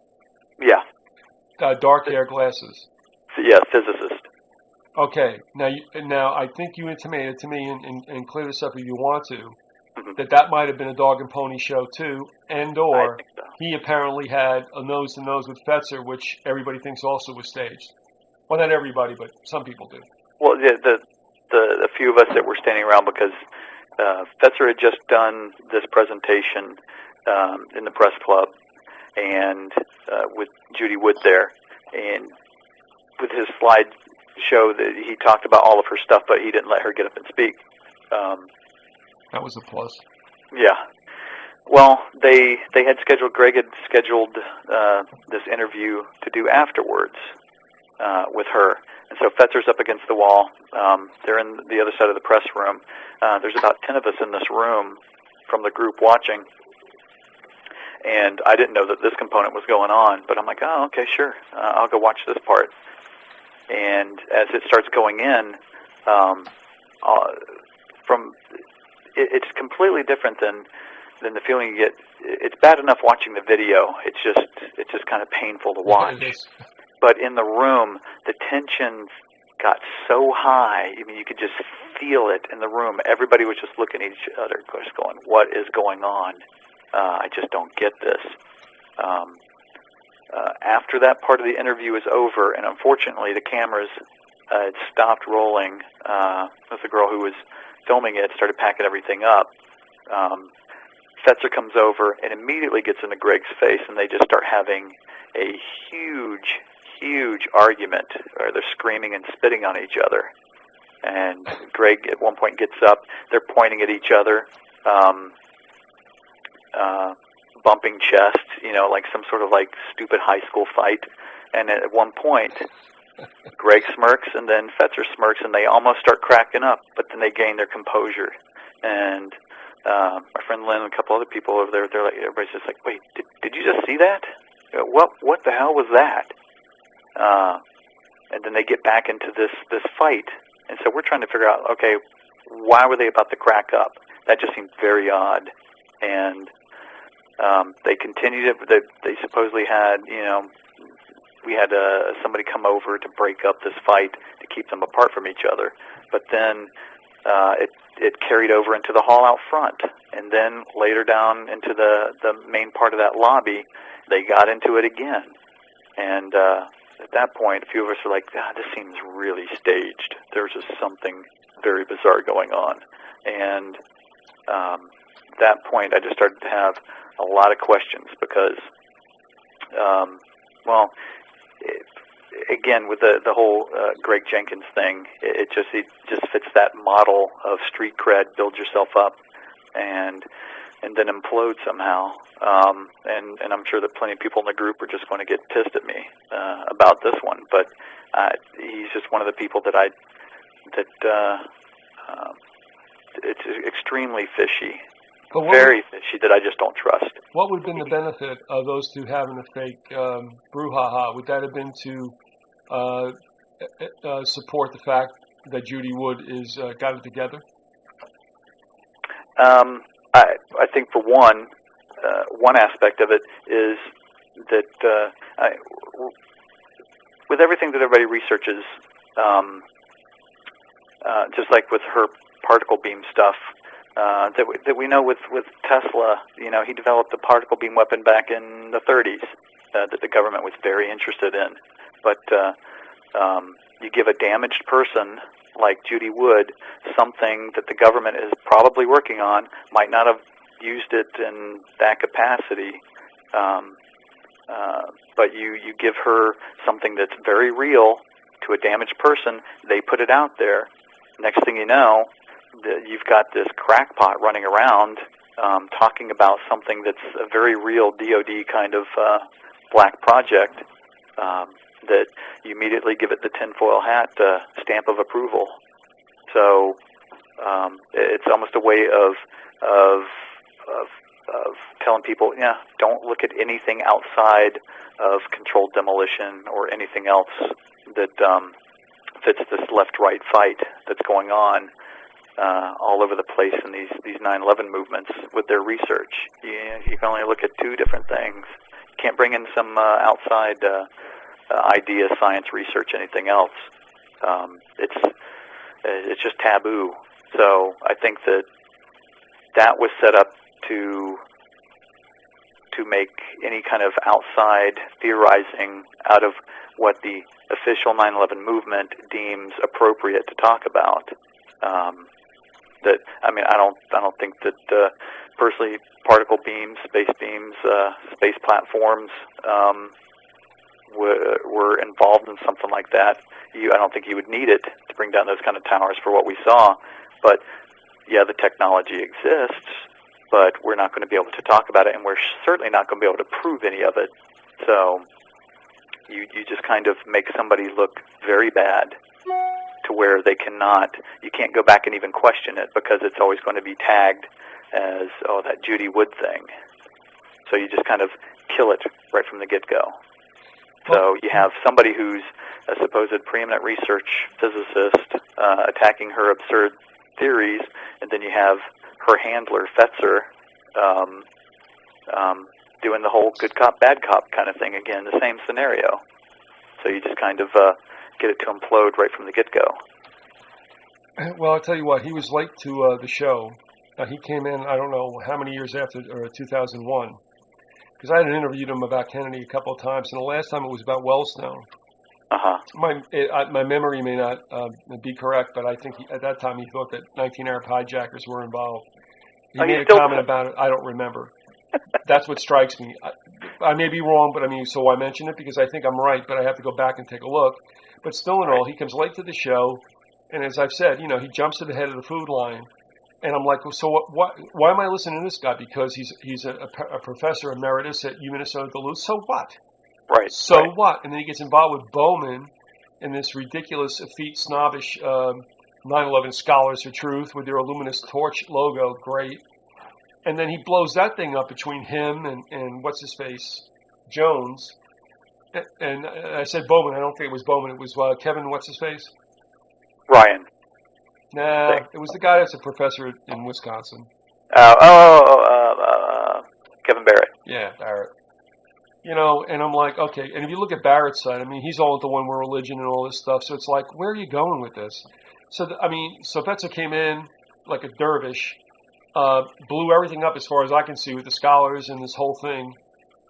Yeah. Dark hair, glasses. Yeah, physicist. Okay. Now I think you intimated to me, and clear this up if you want to, that might have been a dog and pony show too, and/or he apparently had a nose-to-nose with Fetzer, which everybody thinks also was staged. Well, not everybody, but some people do. Well, the few of us that were standing around, because Fetzer had just done this presentation in the press club, and with Judy Wood there, and with his slide show that he talked about all of her stuff, but he didn't let her get up and speak. That was a plus. Yeah. Well, they had scheduled, Greg had scheduled this interview to do afterwards with her. And so Fetzer's up against the wall. They're in the other side of the press room. There's about 10 of us in this room from the group watching. And I didn't know that this component was going on, but I'm like, oh, okay, sure. I'll go watch this part. And as it starts going in, it's completely different than the feeling you get. It's bad enough watching the video. It's just kind of painful to watch. But in the room, the tension got so high. I mean, you could just feel it in the room. Everybody was just looking at each other, just going, "What is going on? I just don't get this." After that part of the interview was over, and unfortunately the cameras had stopped rolling, with the girl who was filming it started packing everything up. Fetzer comes over and immediately gets into Greg's face, and they just start having a huge argument, or they're screaming and spitting on each other. And Greg at one point gets up, they're pointing at each other, bumping chests, like some sort of like stupid high school fight. And at one point, Greg smirks, and then Fetzer smirks, and they almost start cracking up, but then they gain their composure. And my friend Lynn and a couple other people over there, they're like, everybody's just like, "Wait, did you just see that? What the hell was that?" And then they get back into this fight. And so we're trying to figure out, okay, why were they about to crack up? That just seemed very odd. And they continued it. They supposedly had, we had somebody come over to break up this fight to keep them apart from each other. But then it carried over into the hall out front. And then later down into the main part of that lobby, they got into it again. And at that point, a few of us were like, this seems really staged. There's just something very bizarre going on. And that point, I just started to have a lot of questions because, again, with the whole Greg Jenkins thing, it just fits that model of street cred, build yourself up, and then implode somehow. And I'm sure that plenty of people in the group are just going to get pissed at me about this one. But he's just one of the people that it's extremely fishy. Very fishy, that I just don't trust. What would have been the benefit of those two having a fake brouhaha? Would that have been to support the fact that Judy Wood got it together? I think for one aspect of it is that with everything that everybody researches, just like with her particle beam stuff, that we know with Tesla, he developed the particle beam weapon back in the 30s that the government was very interested in. But you give a damaged person like Judy Wood something that the government is probably working on, might not have used it in that capacity, but you give her something that's very real to a damaged person, they put it out there. Next thing you know, you've got this crackpot running around talking about something that's a very real DOD kind of black project that you immediately give it the tinfoil hat stamp of approval. So it's almost a way of telling people, don't look at anything outside of controlled demolition or anything else that fits this left-right fight that's going on all over the place in these 9/11 movements with their research. You can only look at two different things. You can't bring in some outside idea, science research, anything else. It's just taboo. So I think that was set up to make any kind of outside theorizing out of what the official 9/11 movement deems appropriate to talk about. I don't think that personally particle beams, space platforms were involved in something like that. I don't think you would need it to bring down those kind of towers for what we saw. But yeah, the technology exists, but we're not going to be able to talk about it, and we're certainly not going to be able to prove any of it. So you just kind of make somebody look very bad to where you can't go back and even question it because it's always going to be tagged as, oh, that Judy Wood thing. So you just kind of kill it right from the get-go. So you have somebody who's a supposed preeminent research physicist attacking her absurd theories, and then you have her handler, Fetzer, doing the whole good cop, bad cop kind of thing again, the same scenario. So you just kind of get it to implode right from the get-go. Well, I'll tell you what, he was late to the show. He came in, I don't know how many years after, 2001, because I had interviewed him about Kennedy a couple of times, and the last time it was about Wellstone. Uh-huh. My memory may not be correct, but I think at that time he thought that 19 Arab hijackers were involved. He made a comment about it. I don't remember. That's what strikes me. I may be wrong, but so I mention it because I think I'm right, but I have to go back and take a look. But still in all, he comes late to the show, and as I've said, he jumps to the head of the food line. And I'm like, well, so why am I listening to this guy? Because he's a professor emeritus at Minnesota Duluth. So what? Right. So right. what? And then he gets involved with Bowman in this ridiculous, effete, snobbish 9/11 Scholars for Truth with their Illuminous Torch logo. Great. And then he blows that thing up between him and what's-his-face, Jones. And I said Bowman. I don't think it was Bowman. It was Kevin what's-his-face? Ryan. Nah, it was the guy that's a professor in Wisconsin. Kevin Barrett. Yeah, Barrett. And I'm like, okay. And if you look at Barrett's side, he's all into one world religion and all this stuff. So it's like, where are you going with this? So, so Fetzer came in like a dervish, blew everything up as far as I can see with the scholars and this whole thing.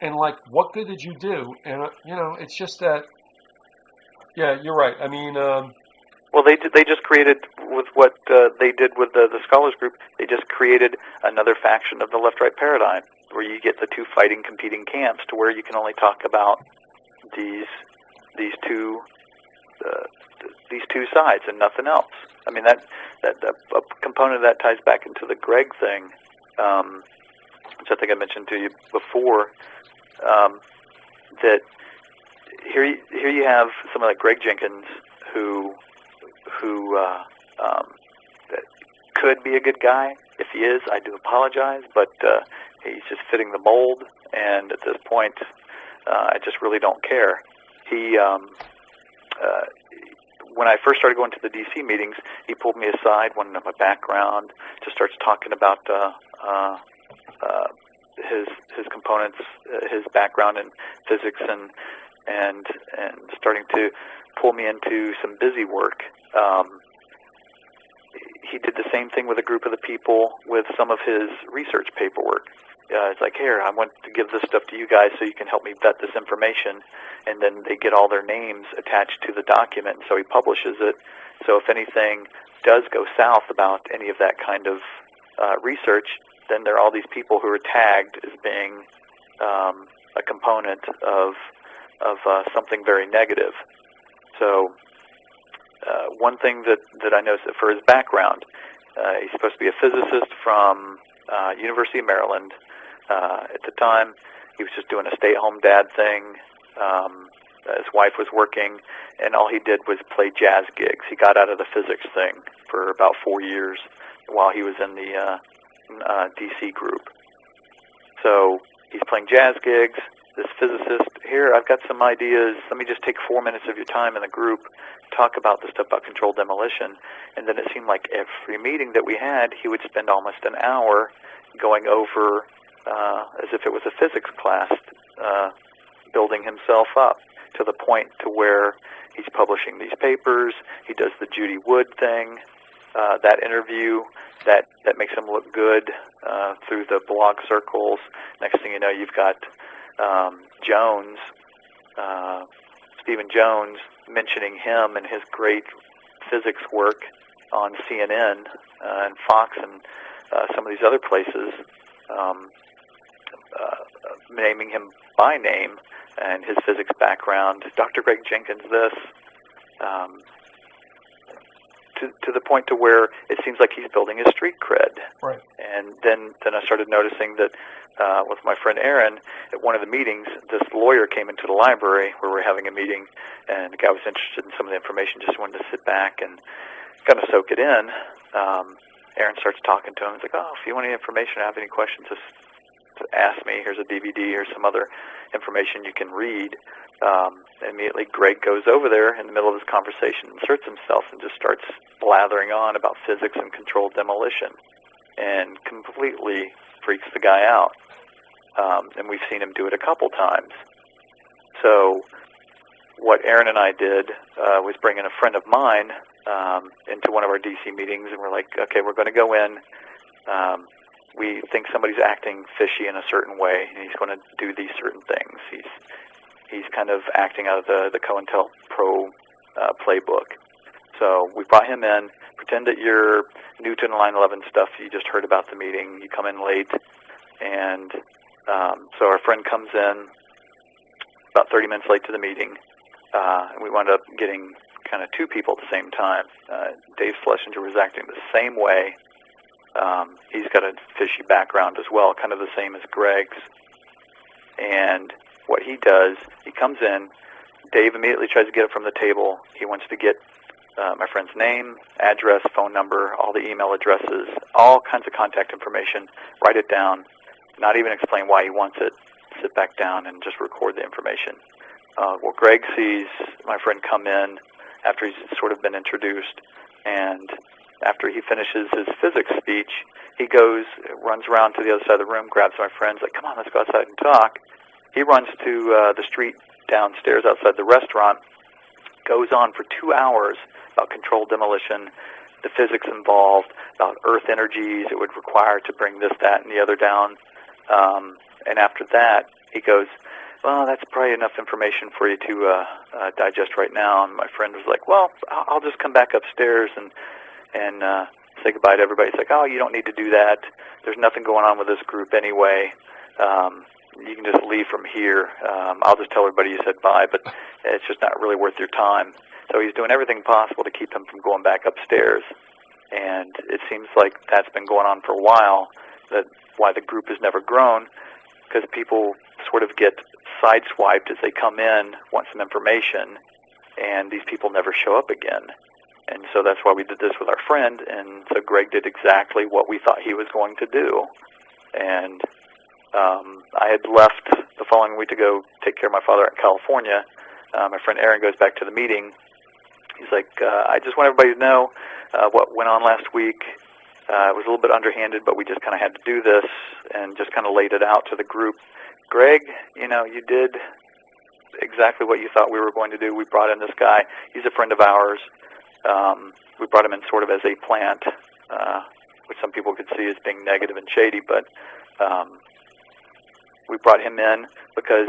And like, what good did you do? And, it's just that, yeah, you're right. Well, they just created, with what they did with the Scholars Group, they just created another faction of the left-right paradigm, where you get the two fighting, competing camps, to where you can only talk about these two sides and nothing else. That a component of that ties back into the Greg thing, which I think I mentioned to you before. That here you have someone like Greg Jenkins who could be a good guy. If he is, I do apologize, but he's just fitting the mold, and at this point, I just really don't care. He, when I first started going to the D.C. meetings, he pulled me aside, wanted to know my background, just starts talking about his components, his background in physics, and starting to pull me into some busy work. He did the same thing with a group of the people with some of his research paperwork. It's like, here, I want to give this stuff to you guys so you can help me vet this information, and then they get all their names attached to the document, and so he publishes it. So if anything does go south about any of that kind of research, then there are all these people who are tagged as being a component of something very negative. So one thing that I noticed for his background, he's supposed to be a physicist from University of Maryland. At the time, he was just doing a stay-at-home dad thing. His wife was working, and all he did was play jazz gigs. He got out of the physics thing for about 4 years while he was in the DC group. So he's playing jazz gigs. This physicist, here, I've got some ideas. Let me just take 4 minutes of your time in the group, talk about the stuff about controlled demolition. And then it seemed like every meeting that we had, he would spend almost an hour going over, as if it was a physics class, building himself up to the point to where he's publishing these papers. He does the Judy Wood thing, that interview that makes him look good through the blog circles. Next thing you know, you've got Jones, Stephen Jones, mentioning him and his great physics work on CNN and Fox and some of these other places, naming him by name and his physics background. Dr. Greg Jenkins this, to the point to where it seems like he's building his street cred. Right. And then I started noticing that with my friend Aaron, at one of the meetings, this lawyer came into the library where we were having a meeting, and the guy was interested in some of the information, just wanted to sit back and kind of soak it in. Aaron starts talking to him. He's like, oh, if you want any information or have any questions, just ask me. Here's a DVD or some other information you can read. Immediately, Greg goes over there in the middle of this conversation, inserts himself, and just starts blathering on about physics and controlled demolition, and completely freaks the guy out. And we've seen him do it a couple times. So what Aaron and I did was bring in a friend of mine into one of our DC meetings, and we're like, okay, we're going to go in. We think somebody's acting fishy in a certain way, and he's going to do these certain things. He's kind of acting out of the COINTELPRO playbook. So we brought him in, pretend that you're new to the 9/11 stuff you just heard about the meeting. You come in late, and so our friend comes in about 30 minutes late to the meeting, and we wound up getting kind of two people at the same time. Dave Schlesinger was acting the same way. He's got a fishy background as well, kind of the same as Greg's. And what he does, he comes in, Dave immediately tries to get it from the table. He wants to get my friend's name, address, phone number, all the email addresses, all kinds of contact information, write it down, not even explain why he wants it, sit back down and just record the information. Well, Greg sees my friend come in after he's sort of been introduced, and after he finishes his physics speech, he goes, runs around to the other side of the room, grabs my friends, like, come on, let's go outside and talk. He runs to the street downstairs outside the restaurant, goes on for 2 hours about controlled demolition, the physics involved, about earth energies it would require to bring this, that, and the other down. And after that, he goes, well, that's probably enough information for you to digest right now. And my friend was like, well, I'll just come back upstairs and say goodbye to everybody. It's like, oh, you don't need to do that. There's nothing going on with this group anyway. You can just leave from here. I'll just tell everybody you said bye, but it's just not really worth your time. So he's doing everything possible to keep him from going back upstairs. And it seems like that's been going on for a while, that's why the group has never grown, because people sort of get sideswiped as they come in, want some information, and these people never show up again. And so that's why we did this with our friend, and so Greg did exactly what we thought he was going to do. And I had left the following week to go take care of my father in California. My friend Aaron goes back to the meeting. He's like, I just want everybody to know what went on last week. It was a little bit underhanded, but we just kind of had to do this and just kind of laid it out to the group. Greg, you did exactly what you thought we were going to do. We brought in this guy. He's a friend of ours. We brought him in sort of as a plant, which some people could see as being negative and shady, but we brought him in because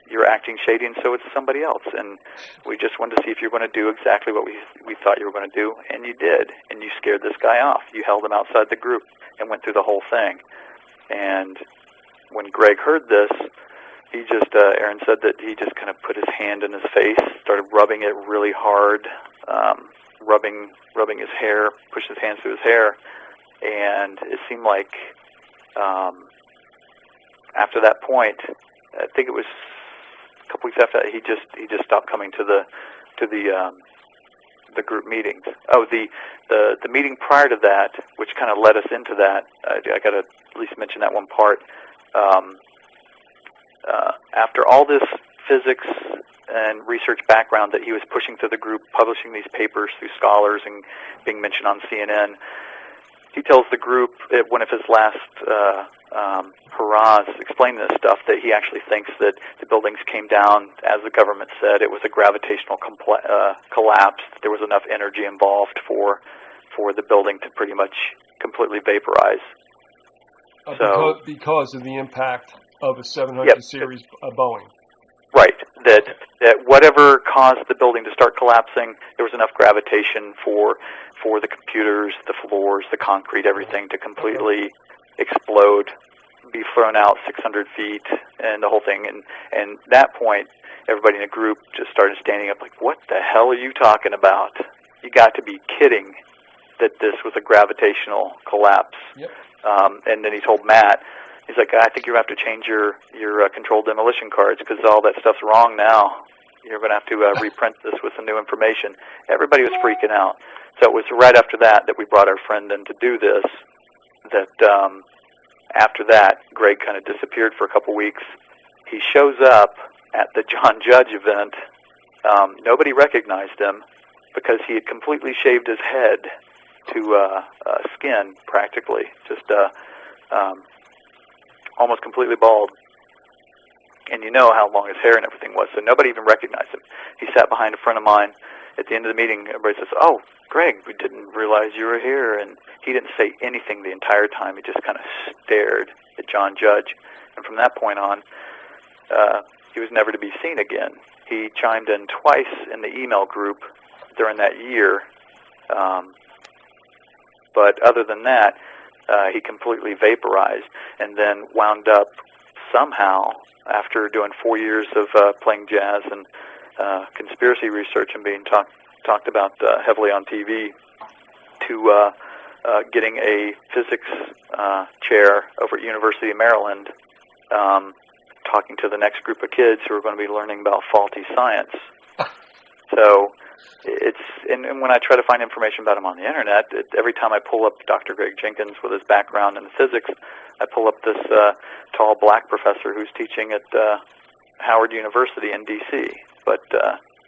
you're acting shady, and so it's somebody else. And we just wanted to see if you're going to do exactly what we thought you were going to do, and you did. And you scared this guy off. You held him outside the group and went through the whole thing. And when Greg heard this, he just, Aaron said that he just kind of put his hand in his face, started rubbing it really hard, rubbing his hair, pushed his hands through his hair, and it seemed like after that point, I think it was a couple weeks after that, he just stopped coming to the group meetings. Oh, the meeting prior to that, which kind of led us into that, I got to at least mention that one part. After all this physics and research background that he was pushing through the group, publishing these papers through scholars and being mentioned on CNN, he tells the group at one of his last hurrahs explaining this stuff that he actually thinks that the buildings came down, as the government said, it was a gravitational collapse. There was enough energy involved for the building to pretty much completely vaporize. Because of the impact of a 700 series Boeing. Right. That whatever caused the building to start collapsing, there was enough gravitation for the computers, the floors, the concrete, everything to completely explode, be thrown out 600 feet, and the whole thing. And that point, everybody in the group just started standing up like, what the hell are you talking about? You got to be kidding that this was a gravitational collapse. Yep. And then he told Matt, he's like, I think you're going to have to change your controlled demolition cards because all that stuff's wrong now. You're going to have to reprint this with some new information. Everybody was freaking out. So it was right after that we brought our friend in to do this, that after that, Greg kind of disappeared for a couple weeks. He shows up at the John Judge event. Nobody recognized him because he had completely shaved his head to skin, practically, just almost completely bald. And you know how long his hair and everything was, so nobody even recognized him. He sat behind a friend of mine. At the end of the meeting, everybody says, oh, Greg, we didn't realize you were here. And he didn't say anything the entire time. He just kind of stared at John Judge. And from that point on, he was never to be seen again. He chimed in twice in the email group during that year. But other than that, he completely vaporized and then wound up somehow, after doing 4 years of playing jazz and conspiracy research and being talked about heavily on TV, to getting a physics chair over at University of Maryland, talking to the next group of kids who are going to be learning about faulty science. So and when I try to find information about him on the internet, every time I pull up Dr. Greg Jenkins with his background in physics, I pull up this tall black professor who's teaching at Howard University in D.C. But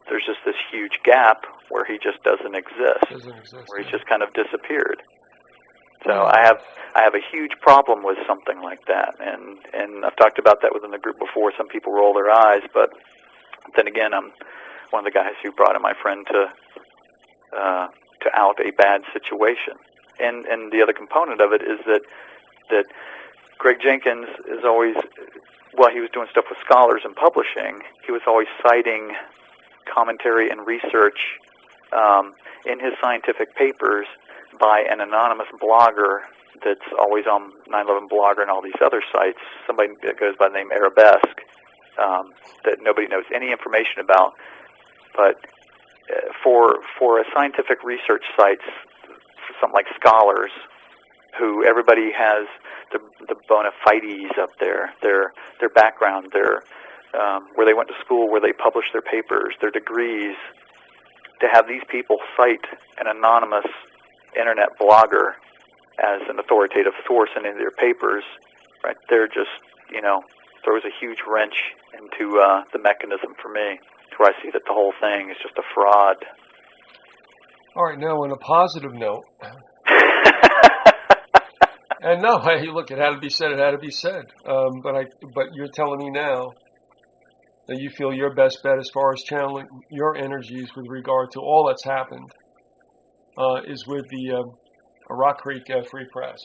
there's just this huge gap where he just doesn't exist, where he's just kind of disappeared. So I have a huge problem with something like that, and I've talked about that within the group before. Some people roll their eyes, but then again, I'm one of the guys who brought in my friend to out a bad situation. And the other component of it is that Greg Jenkins is always, while he was doing stuff with scholars and publishing, he was always citing commentary and research in his scientific papers by an anonymous blogger that's always on 9/11 Blogger and all these other sites, somebody that goes by the name Arabesque, that nobody knows any information about. But for a scientific research sites, something like Scholars, who everybody has the bona fides up there, their background, their where they went to school, where they published their papers, their degrees, to have these people cite an anonymous internet blogger as an authoritative source in any of their papers, right? They're just, throws a huge wrench into the mechanism for me, to where I see that the whole thing is just a fraud. All right, now on a positive note, And no, hey, look, it had to be said. It had to be said. But you're telling me now that you feel your best bet as far as channeling your energies with regard to all that's happened is with the Rock Creek Free Press.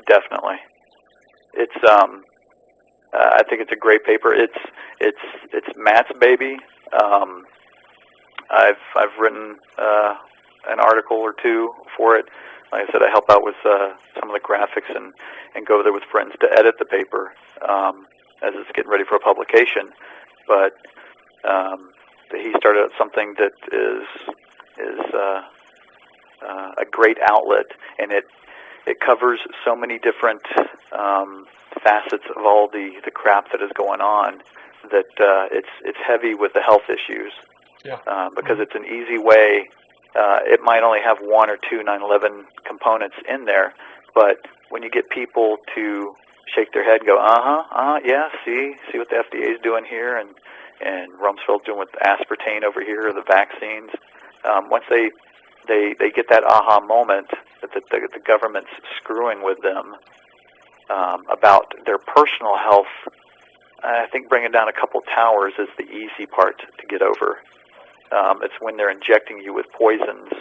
Definitely. It's I think it's a great paper. It's Matt's baby. I've written an article or two for it. Like I said, I help out with some of the graphics and go there with friends to edit the paper as it's getting ready for a publication. But he started out something that is a great outlet, and it covers so many different facets of all the crap that is going on that it's heavy with the health issues. Yeah. Because it's an easy way. It might only have one or two 9/11 components in there, but when you get people to shake their head and go, yeah, see what the FDA is doing here, and Rumsfeld's doing with aspartame over here, or the vaccines. Once they get that aha moment that the government's screwing with them about their personal health, I think bringing down a couple towers is the easy part to get over. It's when they're injecting you with poisons,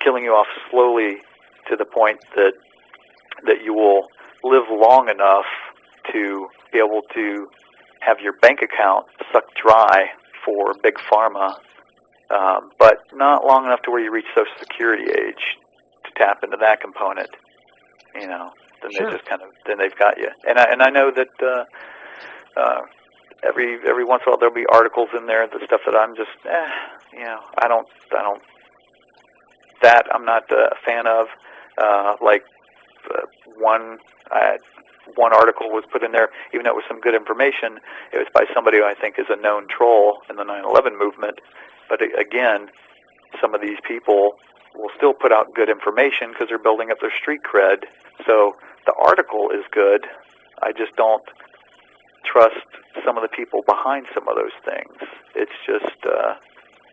killing you off slowly to the point that you will live long enough to be able to have your bank account sucked dry for big pharma, but not long enough to where you reach Social Security age to tap into that component. Then Sure. they just then they've got you. And I know that every once in a while there'll be articles in there, the stuff that I'm just I'm not a fan of. One article was put in there, even though it was some good information. It was by somebody who I think is a known troll in the 9/11 movement. But again, some of these people will still put out good information because they're building up their street cred. So the article is good. I just don't trust some of the people behind some of those things. It's just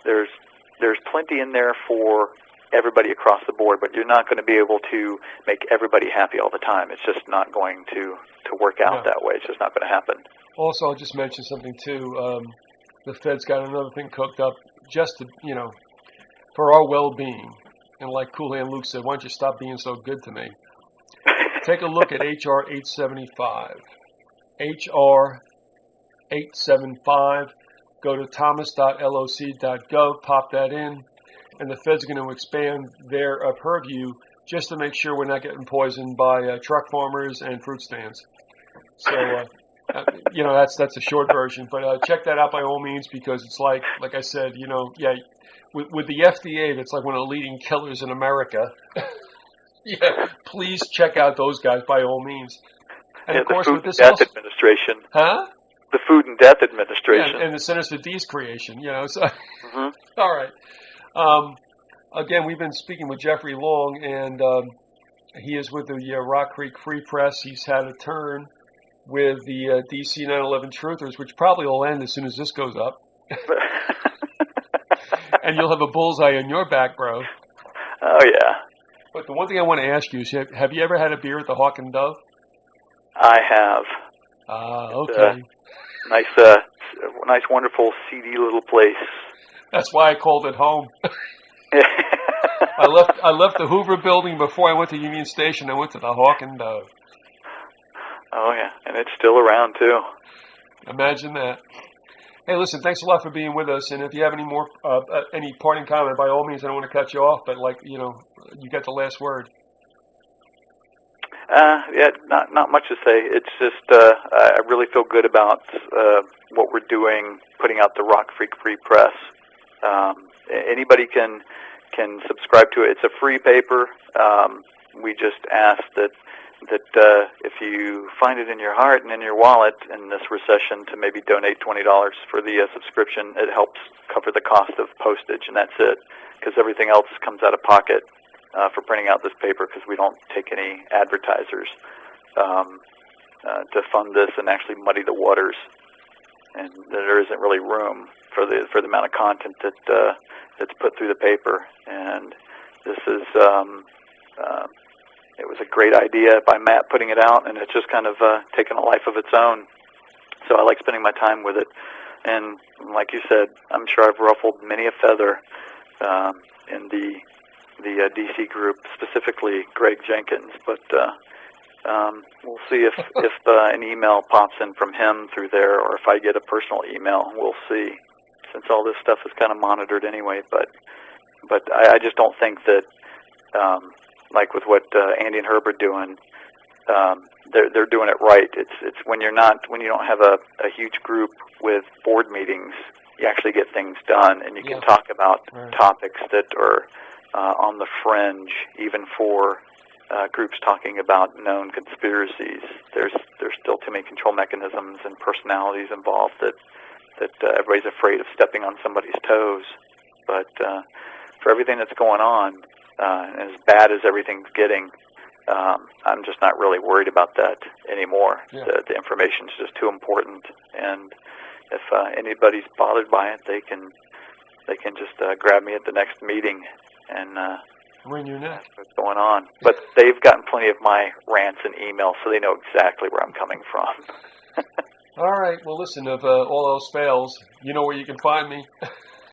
there's plenty in there for everybody across the board, but you're not going to be able to make everybody happy all the time. It's just not going to work out that way. It's just not going to happen. Also, I'll just mention something too. The Fed's got another thing cooked up just to, for our well-being. And like Cool Hand Luke said, why don't you stop being so good to me? Take a look at HR 875. HR 875. Go to thomas.loc.gov, pop that in, and the Fed's going to expand their purview just to make sure we're not getting poisoned by truck farmers and fruit stands. So, that's a short version. But check that out by all means, because it's like I said, with the FDA, that's like one of the leading killers in America. Yeah, please check out those guys by all means. And of course, with this Death Administration. Huh? The Food and Death Administration. Yeah, and the Centers for D's creation, so. Mm-hmm. All right. Again, we've been speaking with Jeffrey Long, and he is with the Rock Creek Free Press. He's had a turn with the DC 9/11 Truthers, which probably will end as soon as this goes up. And you'll have a bullseye on your back, bro. Oh, yeah. But the one thing I want to ask you is, have you ever had a beer at the Hawk and Dove? I have. Okay. Nice, wonderful, seedy little place. That's why I called it home. I left the Hoover Building before I went to Union Station. I went to the Hawk and Dove. Oh yeah, and it's still around too. Imagine that. Hey, listen, thanks a lot for being with us. And if you have any more, any parting comment, by all means, I don't want to cut you off, but you got the last word. Yeah, not much to say. It's just I really feel good about what we're doing, putting out the Rock Creek Free Press. Anybody can subscribe to it. It's a free paper. We just ask that if you find it in your heart and in your wallet in this recession, to maybe donate $20 for the subscription. It helps cover the cost of postage, and that's it, because everything else comes out of pocket for printing out this paper, because we don't take any advertisers to fund this and actually muddy the waters, and there isn't really room for the amount of content that's put through the paper. And this is it was a great idea by Matt putting it out, and it's just kind of taken a life of its own. So I like spending my time with it. And like you said, I'm sure I've ruffled many a feather in the DC group, specifically Greg Jenkins. But we'll see if an email pops in from him through there, or if I get a personal email. We'll see, since all this stuff is kind of monitored anyway. But I just don't think that, like with what Andy and Herb are doing, they're doing it right. It's when you don't have a huge group with board meetings, you actually get things done, and you can talk about topics that are on the fringe, even for groups talking about known conspiracies. There's still too many control mechanisms and personalities involved that everybody's afraid of stepping on somebody's toes. But for everything that's going on, as bad as everything's getting, I'm just not really worried about that anymore. Yeah. The information's just too important, and if anybody's bothered by it, they can just grab me at the next meeting and When you're next. ask what's going on. But they've gotten plenty of my rants and emails, so they know exactly where I'm coming from. All right. Well, listen, if all else fails, you know where you can find me.